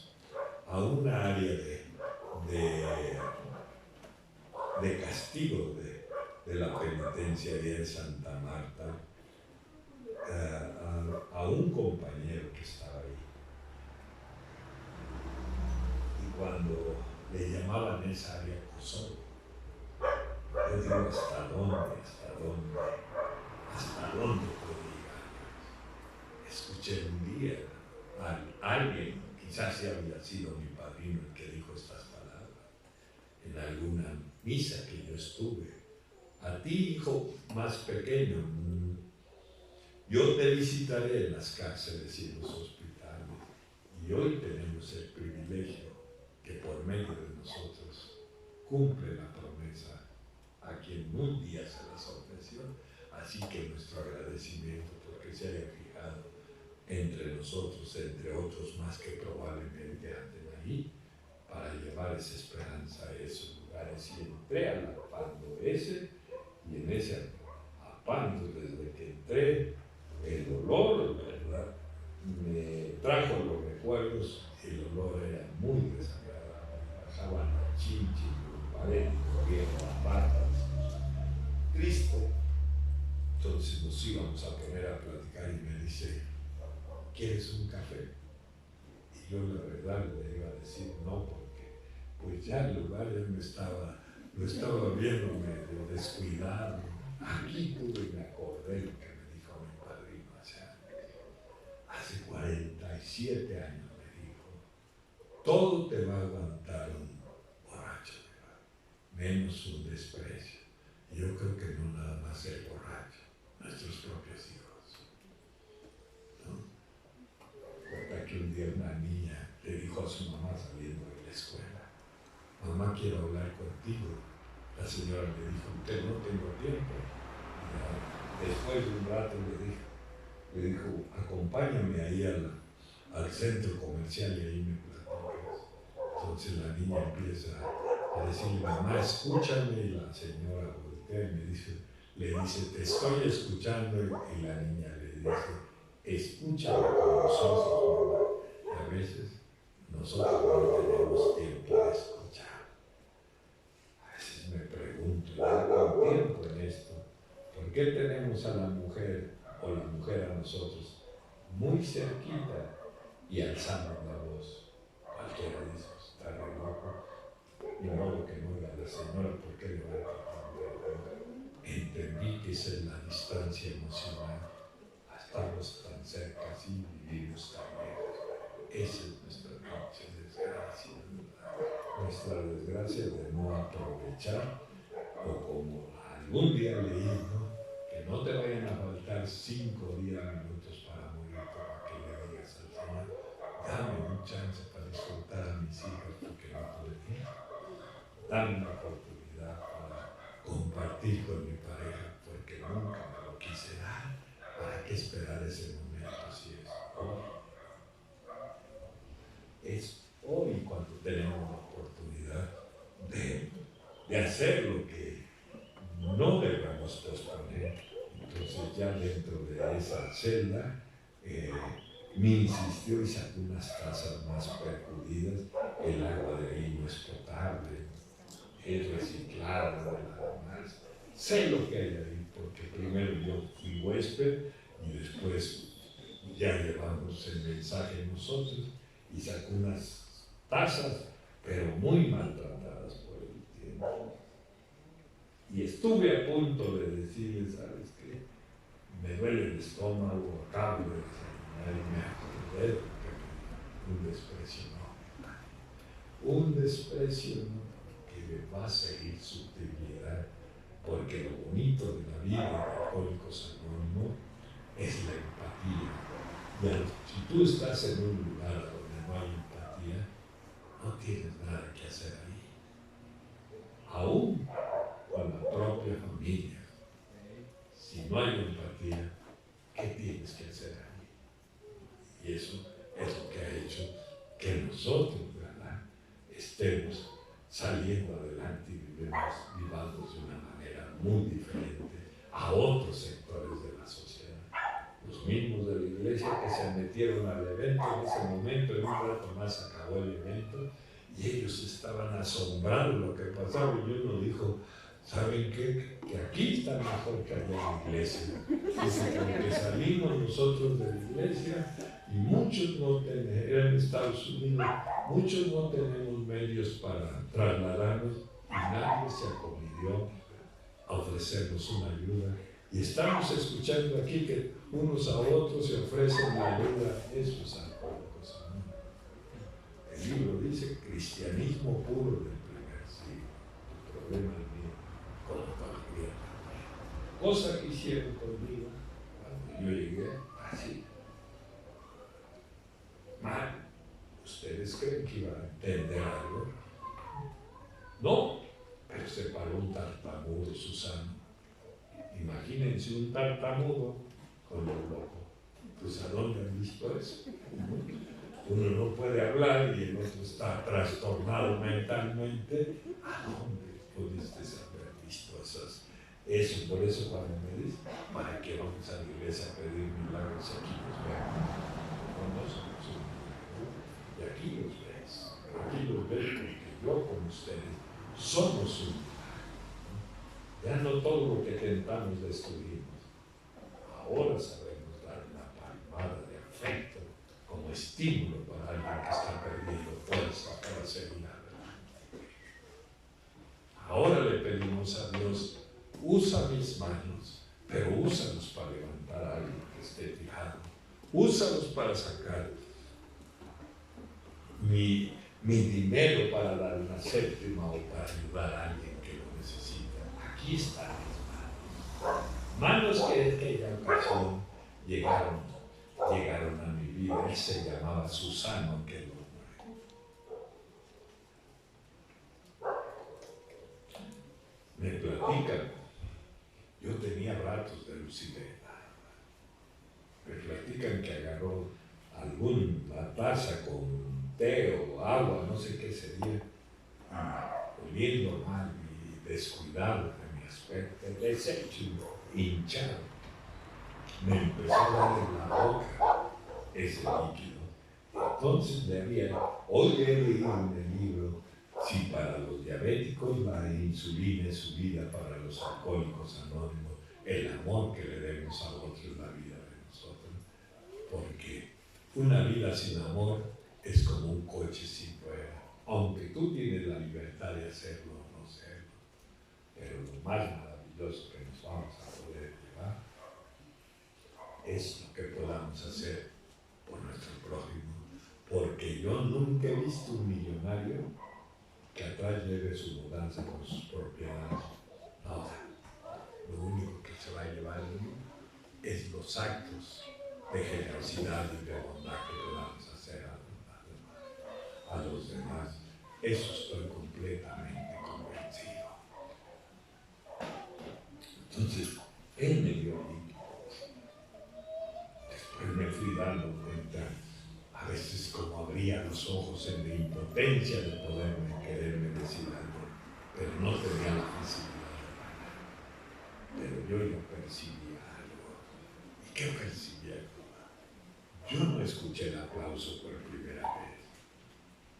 a una área de castigo de la penitenciaría de Santa Marta, a un compañero que estaba ahí. Y cuando le llamaban esa área acusó, yo digo: ¿hasta dónde puede llegar? Escuché un día a alguien, quizás sí había sido mi padrino el que dijo estas palabras, en alguna misa que yo estuve: a ti, hijo más pequeño, yo te visitaré en las cárceles y en los hospitales. Y hoy tenemos el privilegio que por medio de nosotros cumple la promesa a quien ningún día se las ofreció. Así que nuestro agradecimiento porque se haya fijado entre nosotros, entre otros más que probablemente anden ahí, para llevar esa esperanza a esos lugares. Y entré al apando ese, y en ese apando, desde que entré, el olor, ¿verdad?, me trajo los recuerdos. El olor era muy desagradable, bajaban los chinches, los paredes, corriendo las patas, Cristo. Entonces nos íbamos a poner a platicar y me dice, ¿quieres un café? Y yo la verdad le iba a decir no, porque pues ya el lugar ya lo estaba viendo medio descuidado. Aquí tuve, me acordé lo que me dijo mi padrino hace 47 años, me dijo, todo te va a aguantar un borracho, menos un desprecio. Y yo creo que no nada más el borracho, nuestros propios hijos, ¿no? Hasta que un día una niña le dijo a su mamá saliendo de la escuela, mamá, quiero hablar contigo. La señora le dijo, usted no tengo tiempo. Y después de un rato le dijo, acompáñame ahí al centro comercial y ahí me platicas. Entonces la niña empieza a decirle, mamá, escúchame, y la señora voltea y le dice, te estoy escuchando, y la niña le dice, escúchame con los ojos, mamá. Y a veces nosotros no tenemos tiempo de escuchar. A veces me pregunto, ya con tiempo en esto, ¿por qué tenemos a la mujer o la mujer a nosotros muy cerquita y alzamos la voz? Cualquiera dice, está re loco, ni modo que no oiga la señora, ¿por qué le va a decir? Entendí que esa es la distancia emocional. Estamos tan cerca y vivimos tan lejos. Esa es nuestra pinche desgracia, ¿verdad? Nuestra desgracia de no aprovechar, o como algún día leí, ¿no?, que no te vayan a faltar 5 o 10 minutos para morirte, para que le digas al Señor, dame un chance para disfrutar a mis hijos porque no tuve tiempo. Dame una oportunidad para compartir con mi pareja porque nunca me lo quise dar. ¿Para qué esperar ese momento si es hoy? Es hoy cuando tenemos la oportunidad de hacer lo que no debemos posponer. Entonces ya dentro de esa celda me insistió y sacó unas tazas más percudidas. El agua de ahí no es potable, es reciclada, nada más. Sé lo que hay ahí porque primero yo fui huésped y después ya llevamos el mensaje nosotros, y sacó unas tazas pero muy maltratadas por el tiempo. Y estuve a punto de decirle, ¿sabes qué? Me duele el estómago, acabo de desayunar y me acordé de que un desprecio no. Un desprecio no, que me va a seguir su debilidad, porque lo bonito de la vida de Alcohólicos Anónimos es la empatía. Y si tú estás en un lugar donde no hay empatía, no tienes nada que hacer ahí. Aún con la propia familia, si no hay empatía, ¿qué tienes que hacer ahí? Y eso es lo que ha hecho que nosotros, ¿verdad?, estemos saliendo adelante y vivamos de una manera muy diferente a otros sectores de la sociedad. Los mismos de la iglesia que se metieron al evento en ese momento, en un rato más acabó el evento, y ellos estaban asombrados de lo que pasaba, y uno dijo, ¿saben qué? Que aquí está mejor que allá en la iglesia. Dice que aunque salimos nosotros de la iglesia, y muchos no tenemos, era en Estados Unidos, muchos no tenemos medios para trasladarnos, y nadie se acogió a ofrecernos una ayuda. Y estamos escuchando aquí que unos a otros se ofrecen la ayuda. Eso es Alcohólicos Anónimos. El libro dice cristianismo puro del primer siglo. El problema es mío, con cualquier cosa que hicieron conmigo cuando yo llegué, así. Mal. ¿Ustedes creen que iban a entender algo? No, pero se paró un tal tartamudo Susano. Imagínense un tartamudo con un loco. Pues ¿a dónde han visto eso? Uno no puede hablar y el otro está trastornado mentalmente. ¿A dónde pudiste haber visto eso? Por eso cuando me dice, ¿para qué vamos a la iglesia a pedir milagros? Aquí los vemos. No somos un milagro. Y aquí los ves. Aquí los ves porque yo con ustedes somos un milagro. Ya no todo lo que tentamos destruimos. Ahora sabemos dar una palmada de afecto como estímulo para alguien que está perdiendo fuerza para seguir adelante. Ahora le pedimos a Dios, usa mis manos, pero úsalos para levantar a alguien que esté tirado. Úsalos para sacar mi dinero para dar una séptima o para ayudar a alguien que lo necesita. Aquí están mis manos. Manos que en aquella ocasión llegaron a mi vida. Él se llamaba Susano, aquel hombre. Me platican, yo tenía ratos de lucidez. Me platican que agarró alguna taza con té o agua, no sé qué sería, oliendo mal y descuidado de mi aspecto, deshecho, hinchado. Me empezó a dar en la boca ese líquido. Entonces hoy he leído en el libro, si para los diabéticos la insulina es su vida, para los alcohólicos anónimos, el amor que le demos a otros es la vida de nosotros. Porque una vida sin amor es como un coche sin rueda. Aunque tú tienes la libertad de hacerlo o no hacerlo. Pero lo más maravilloso que nos vamos a poder llevar es lo que podamos hacer por nuestro prójimo. Porque yo nunca he visto un millonario que atrás lleve su mudanza con sus propiedades. No, lo único que se va a llevar es los actos de generosidad y de bondad que podamos hacer a los demás. Eso estoy completamente convencido. Entonces, él me dio líquidos. Después me fui dando cuenta, a veces como abría los ojos en mi impotencia de quererme decir algo, pero no tenía la facilidad de hablar. Pero yo ya percibía algo. ¿Y qué percibía? Yo no escuché el aplauso por primera vez,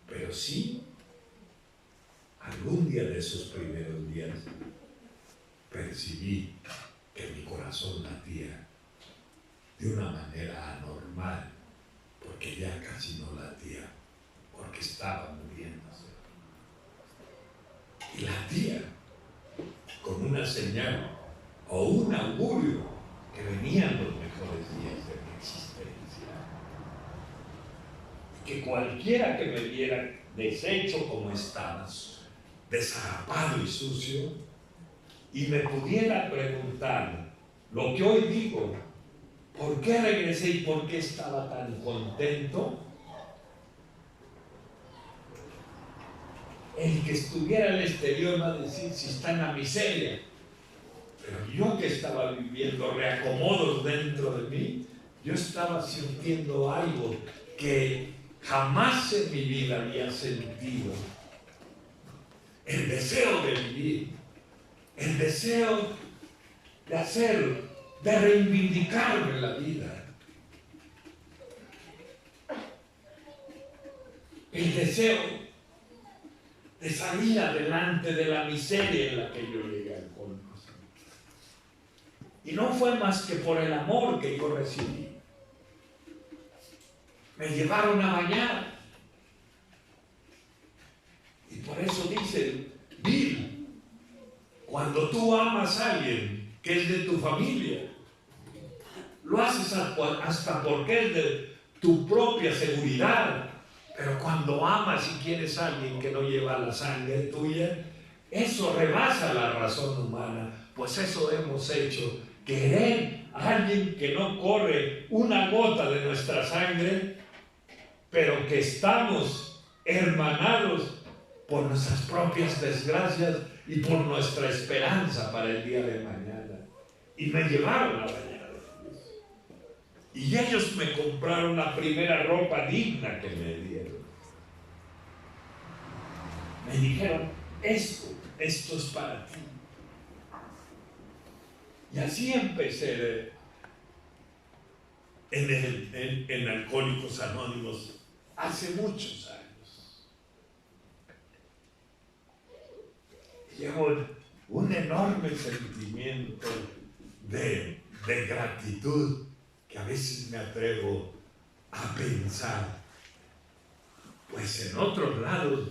pero sí, algún día de esos primeros días, percibí que mi corazón latía de una manera anormal, porque ya casi no latía, porque estaba muriéndose. Y latía con una señal o un augurio que venían los mejores días de mi existencia. Y que cualquiera que me viera deshecho como estaba, desarrapado y sucio, y me pudiera preguntar lo que hoy digo, ¿por qué regresé y por qué estaba tan contento? El que estuviera al exterior va a decir si está en la miseria. Pero yo que estaba viviendo reacomodos dentro de mí, yo estaba sintiendo algo que jamás en mi vida había sentido. El deseo de vivir, el deseo de hacer, de reivindicarme la vida. El deseo de salir adelante de la miseria en la que yo llegué al colmo. Y no fue más que por el amor que yo recibí. Me llevaron a bañar. Y por eso dice, Bill, cuando tú amas a alguien que es de tu familia, lo haces hasta porque es de tu propia seguridad. Pero cuando amas y quieres a alguien que no lleva la sangre tuya, eso rebasa la razón humana. Pues eso hemos hecho. Querer a alguien que no corre una gota de nuestra sangre, pero que estamos hermanados por nuestras propias desgracias y por nuestra esperanza para el día de mañana. Y me llevaron a bañar. Y ellos me compraron la primera ropa digna que me dieron. Me dijeron, esto es para ti. Y así empecé en Alcohólicos Anónimos hace muchos años. Llevo un enorme sentimiento de gratitud que a veces me atrevo a pensar. Pues en otros lados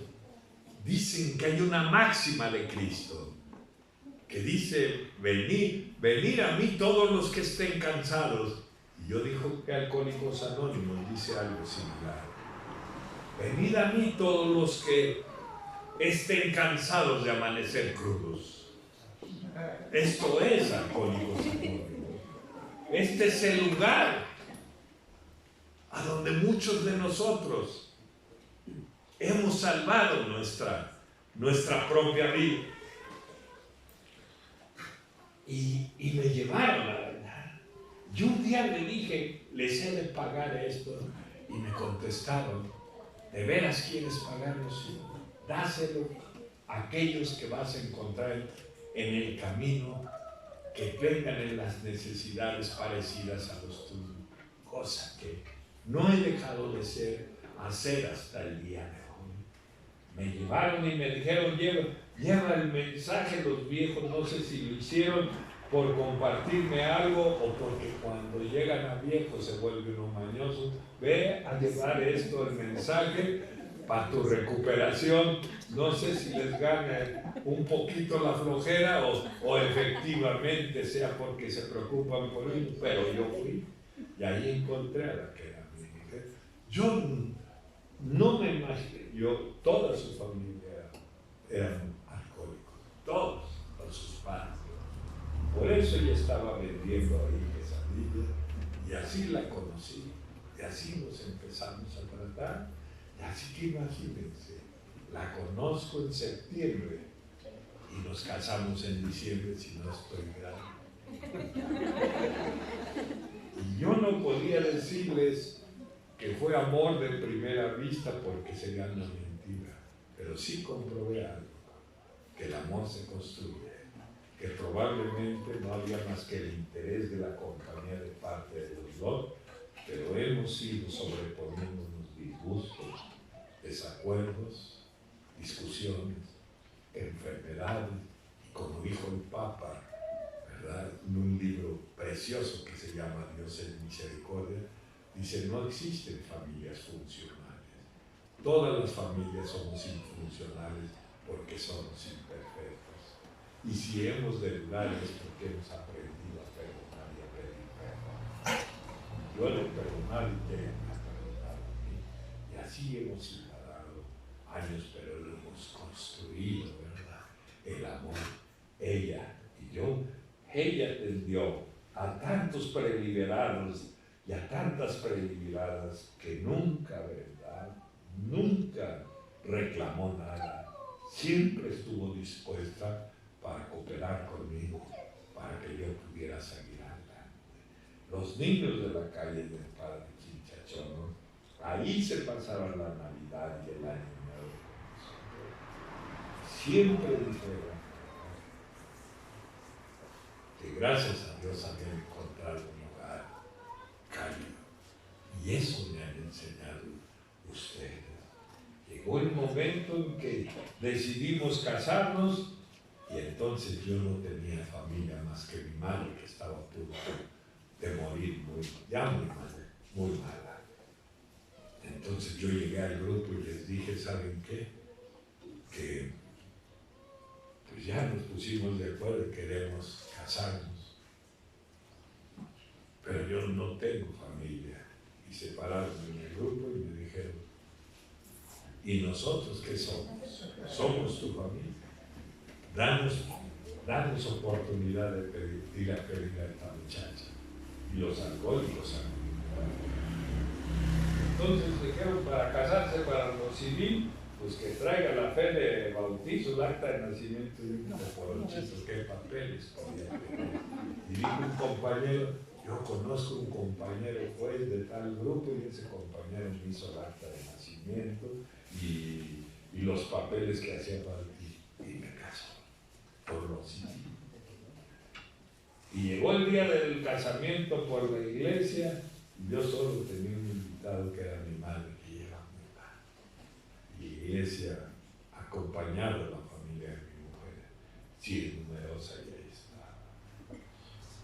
dicen que hay una máxima de Cristo que dice, venid a mí todos los que estén cansados. Y yo digo que Alcohólicos Anónimos dice algo similar. Venid a mí todos los que estén cansados de amanecer crudos. Esto es Alcohólicos Anónimos. Este es el lugar a donde muchos de nosotros hemos salvado nuestra propia vida. Y me llevaron a bañar. Yo un día le dije, les he de pagar esto. Y me contestaron, ¿de veras quieres pagarlo? Sí. Dáselo a aquellos que vas a encontrar en el camino, que tengan en las necesidades parecidas a los tuyos. Cosa que no he dejado de hacer hasta el día de hoy. Me llevaron y me dijeron, lleva el mensaje. Los viejos no sé si lo hicieron por compartirme algo o porque cuando llegan a viejos se vuelve uno mañoso. Ve a llevar esto, el mensaje, para tu recuperación. No sé si les gane un poquito la flojera o efectivamente sea porque se preocupan por mí, pero yo fui y ahí encontré a la que era mi mujer. Yo no me imaginé, toda su familia eran alcohólicos, todos con sus padres. Por eso ella estaba vendiendo ahí quesadillas y así la conocí y así nos empezamos a tratar. Y así que imagínense, la conozco en septiembre y nos casamos en diciembre si no estoy grave. Y yo no podía decirles que fue amor de primera vista porque sería una mentira, pero sí comprobé algo, que el amor se construye, que probablemente no había más que el interés de la compañía de parte de los dos, pero hemos ido sobreponiendo unos disgustos, desacuerdos, discusiones, enfermedades, y como dijo el Papa, ¿verdad?, en un libro precioso que se llama Dios es Misericordia, dice, no existen familias funcionales. Todas las familias somos infuncionales porque somos imperfectos. Y si hemos de dudar es porque hemos aprendido a perdonar y a pedir perdón. Yo le he perdonado y ella me ha perdonado a mí. Y así hemos separado años, pero lo hemos construido, ¿verdad? El amor, ella y yo. Ella atendió a tantos preliberados y a tantas preliberadas que nunca, ¿verdad?, nunca reclamó nada. Siempre estuvo dispuesta para cooperar conmigo, para que yo pudiera seguir adelante. Los niños de la calle del Padre Chinchachón, ¿no?, ahí se pasaban la Navidad y el Año Nuevo con nosotros. Siempre dijeron que gracias a Dios habían encontrado un hogar cálido. Y eso me han enseñado ustedes. Llegó el momento en que decidimos casarnos y entonces yo no tenía familia más que mi madre, que estaba a punto de morir muy mala. Entonces yo llegué al grupo y les dije, ¿saben qué? Que pues ya nos pusimos de acuerdo y queremos casarnos, pero yo no tengo familia. Y se pararon en el grupo y me dijeron, ¿y nosotros qué somos? Somos tu familia. Danos oportunidad de ir a pedir a esta muchacha. Y los alcohólicos anónimos. Entonces dijeron, para casarse para lo civil, pues que traiga la fe de bautizo, el acta de nacimiento y un popolochito, qué papeles podía tener. Y dijo un compañero, yo conozco un compañero juez de tal grupo y ese compañero me hizo el acta de nacimiento y los papeles que hacía falta y me casó por lo civil. Y llegó el día del casamiento por la iglesia y yo solo tenía un invitado que era mi madre, que lleva muy mal. Y la iglesia acompañaba a la familia de mi mujer, sí, numerosa, y ahí estaba.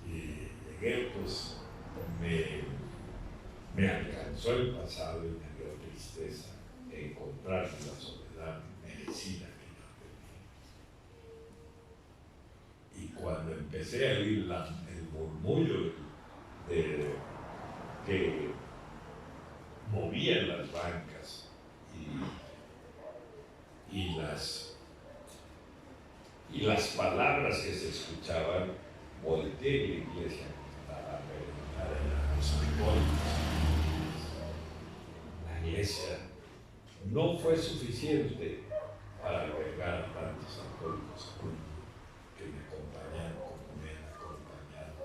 Y llegué, pues me alcanzó el pasado y me dio tristeza encontrarme la soledad merecida que yo tenía. Y cuando empecé a oír el murmullo que movían las bancas y las palabras que se escuchaban, volteé y la iglesia estaba reventada en los alcohólicos. La iglesia no fue suficiente para albergar a tantos alcohólicos que me acompañaron como me han acompañado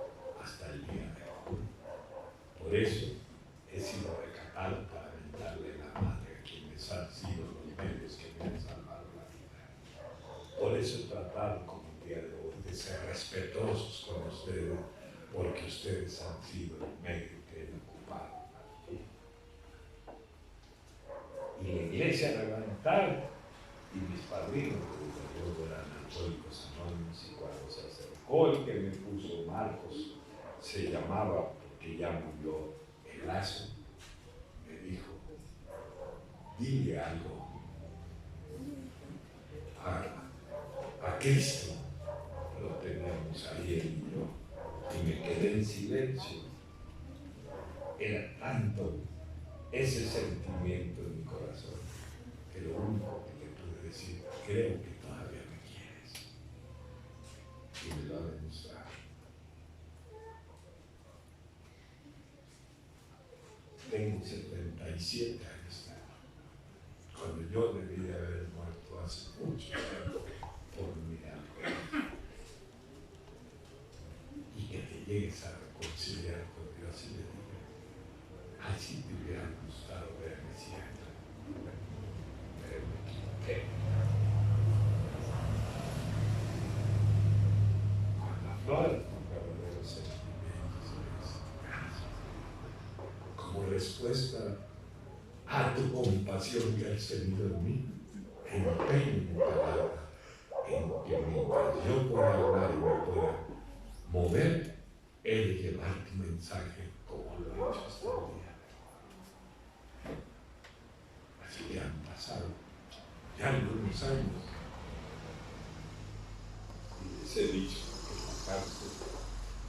hasta el día de hoy. Por eso he sido recatado para brindarle la madre a quienes han sido los medios que me han salvado la vida. Por eso he tratado como el día de hoy de ser respetuosos con ustedes, porque ustedes han sido el medio que he ocupado. Y la iglesia levantar y mis padrinos, que luego eran alcohólicos anónimos, y cuando se acercó el que me puso Marcos, se llamaba, porque ya murió el lazo, me dijo, dile algo a Cristo. Lo teníamos ahí él y yo, y me quedé en silencio. Era tanto ese sentimiento en mi corazón que lo único que le pude decir, creo que todavía me quieres, y me lo ha demostrado. Tengo 77 años cuando yo debía haber muerto hace mucho tiempo por mi alcohol. Y que te llegues a reconciliar con Dios y le digas, así te hubiera gustado verme siempre, pero me equivoqué. Cuando afloran con verdaderos sentimientos, como respuesta a tu compasión que has tenido en mí, empeño mi palabra en que mientras yo pueda hablar y me pueda mover, he de llevar tu mensaje como lo he hecho hasta el día. Así que han pasado ya algunos años y les he dicho que en la cárcel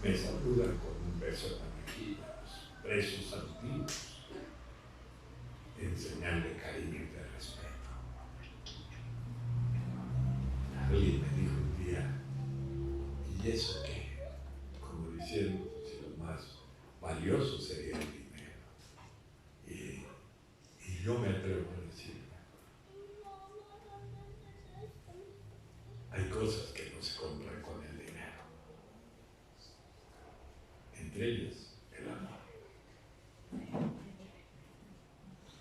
me saludan con un beso en la mejilla, los presos antiguos, en señal de cariño y de respeto. Alguien me dijo un día, ¿y eso qué? Como diciendo, si lo más valioso sería el dinero. Y yo me atrevo a decir, hay cosas que no se compran con el dinero. Entre ellas, el amor.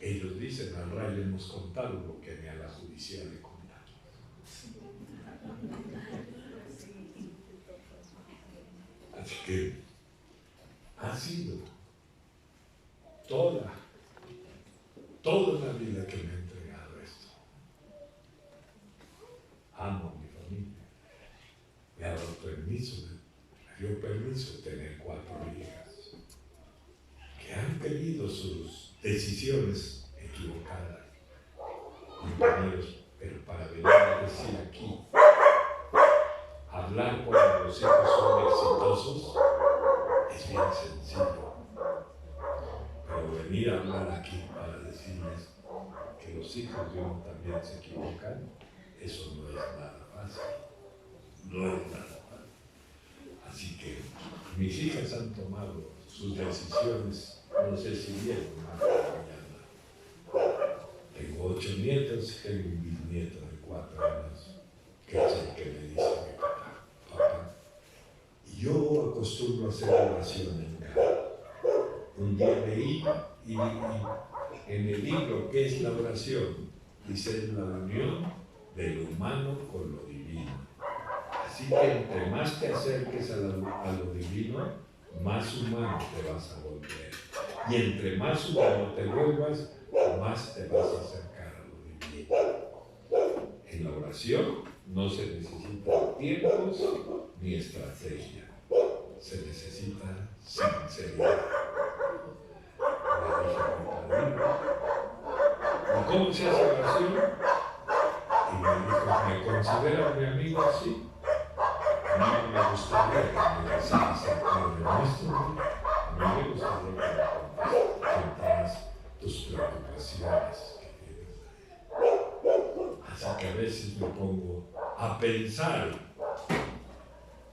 Ellos dicen, al rey le hemos contado lo que ni a la judicial le contamos. Así que ha sido toda la vida que me he entregado esto. Amo a mi familia. Me ha dado permiso, me dio permiso de tener 4 hijas que han tenido sus decisiones equivocadas, compañeros, pero para venir a decir aquí, hablar cuando los hijos son exitosos es bien sencillo, pero venir a hablar aquí para decirles que los hijos de uno también se equivocan, eso no es nada fácil, no es nada fácil. Así que mis hijas han tomado sus decisiones, no sé si bien o mal mañana. Tengo 8 nietos, tengo un bisnieto de 4 años, que es el que me dice mi papá, papá. Y yo acostumbro a hacer oración en casa. Un día leí y en el libro ¿Qué es la oración? Dice la unión de lo humano con lo divino. Así que entre más te acerques a lo divino, más humano te vas a volver. Y entre más humano te vuelvas, más te vas a acercar a lo divino. En la oración no se necesitan tiempos ni estrategia. Se necesita sinceridad. Le dije a mi padrino, ¿y cómo se hace oración? Y me dijo, ¿me consideras mi amigo? Sí. A mí no me gustaría que me deseas el Padre Nuestro. A mí me gustaría que me contaras tus preocupaciones que tienes. Así que a veces me pongo a pensar.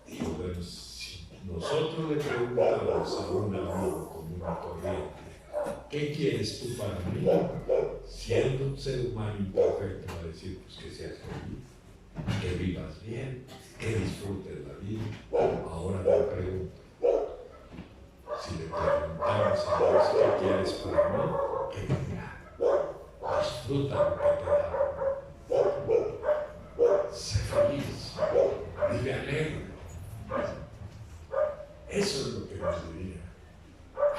Digo, bueno, si nosotros le preguntamos a un amigo con una corriente, ¿qué quieres tú para mí? Siendo un ser humano imperfecto, va a decir, pues que seas feliz, que vivas bien, que disfrutes la vida. Ahora le pregunto, si le preguntamos a Dios, ¿qué quieres para mí? Que diga, disfruta lo que te da. Sé feliz, vive alegre. Eso es lo que nos diría.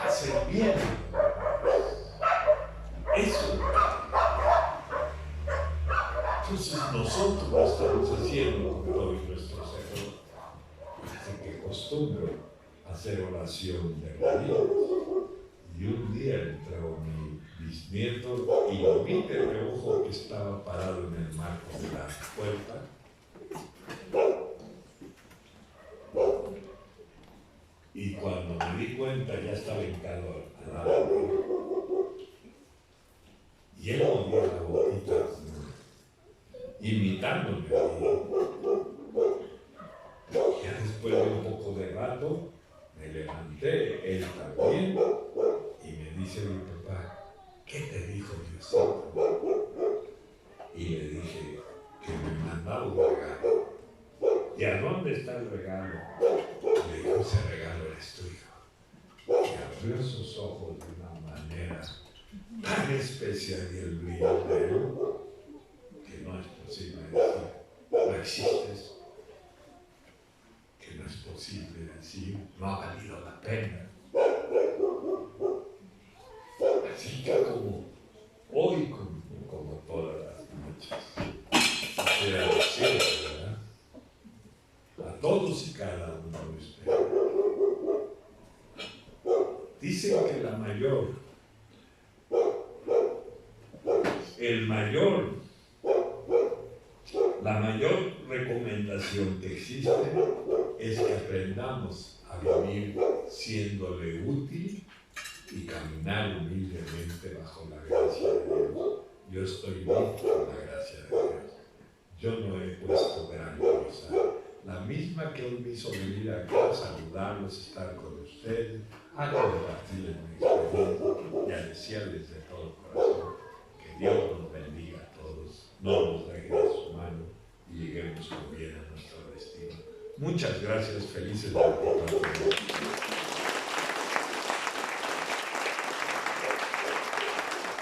Hacer bien. Eso es lo que entonces nosotros lo estamos haciendo con todo nuestro ser. Así que acostumbro a hacer oración de rodillas. Y un día entró mi bisnieto y lo vi de reojo que estaba parado en el marco de la puerta. Y cuando me di cuenta ya estaba hincado al lado. Y él movía la boquita imitándome. Ya después de un poco de rato me levanté, él también, y me dice mi papá, ¿qué te dijo Diosito? Y le dije que me mandaba un regalo. ¿Y a dónde está el regalo? Le dijo, ese regalo eres tu hijo. Y abrió sus ojos de una manera tan especial y el brillo de él, que no es posible decir, no existes, que no es posible decir, no ha valido la pena. Así que como hoy, como todas las noches, quisiera decir, ¿verdad? A todos y cada uno de ustedes. Dicen que la mayor recomendación que existe es que aprendamos a vivir siéndole útil y caminar humildemente bajo la gracia de Dios. Yo estoy bien con la gracia de Dios. Yo no he puesto gran cosa. La misma que hoy me hizo venir acá a saludarlos, estar con ustedes, a compartir mi experiencia y a desearles de todo corazón que Dios nos bendiga a todos, no nos deje de su mano y lleguemos con bien a nuestro destino. Muchas gracias, felices de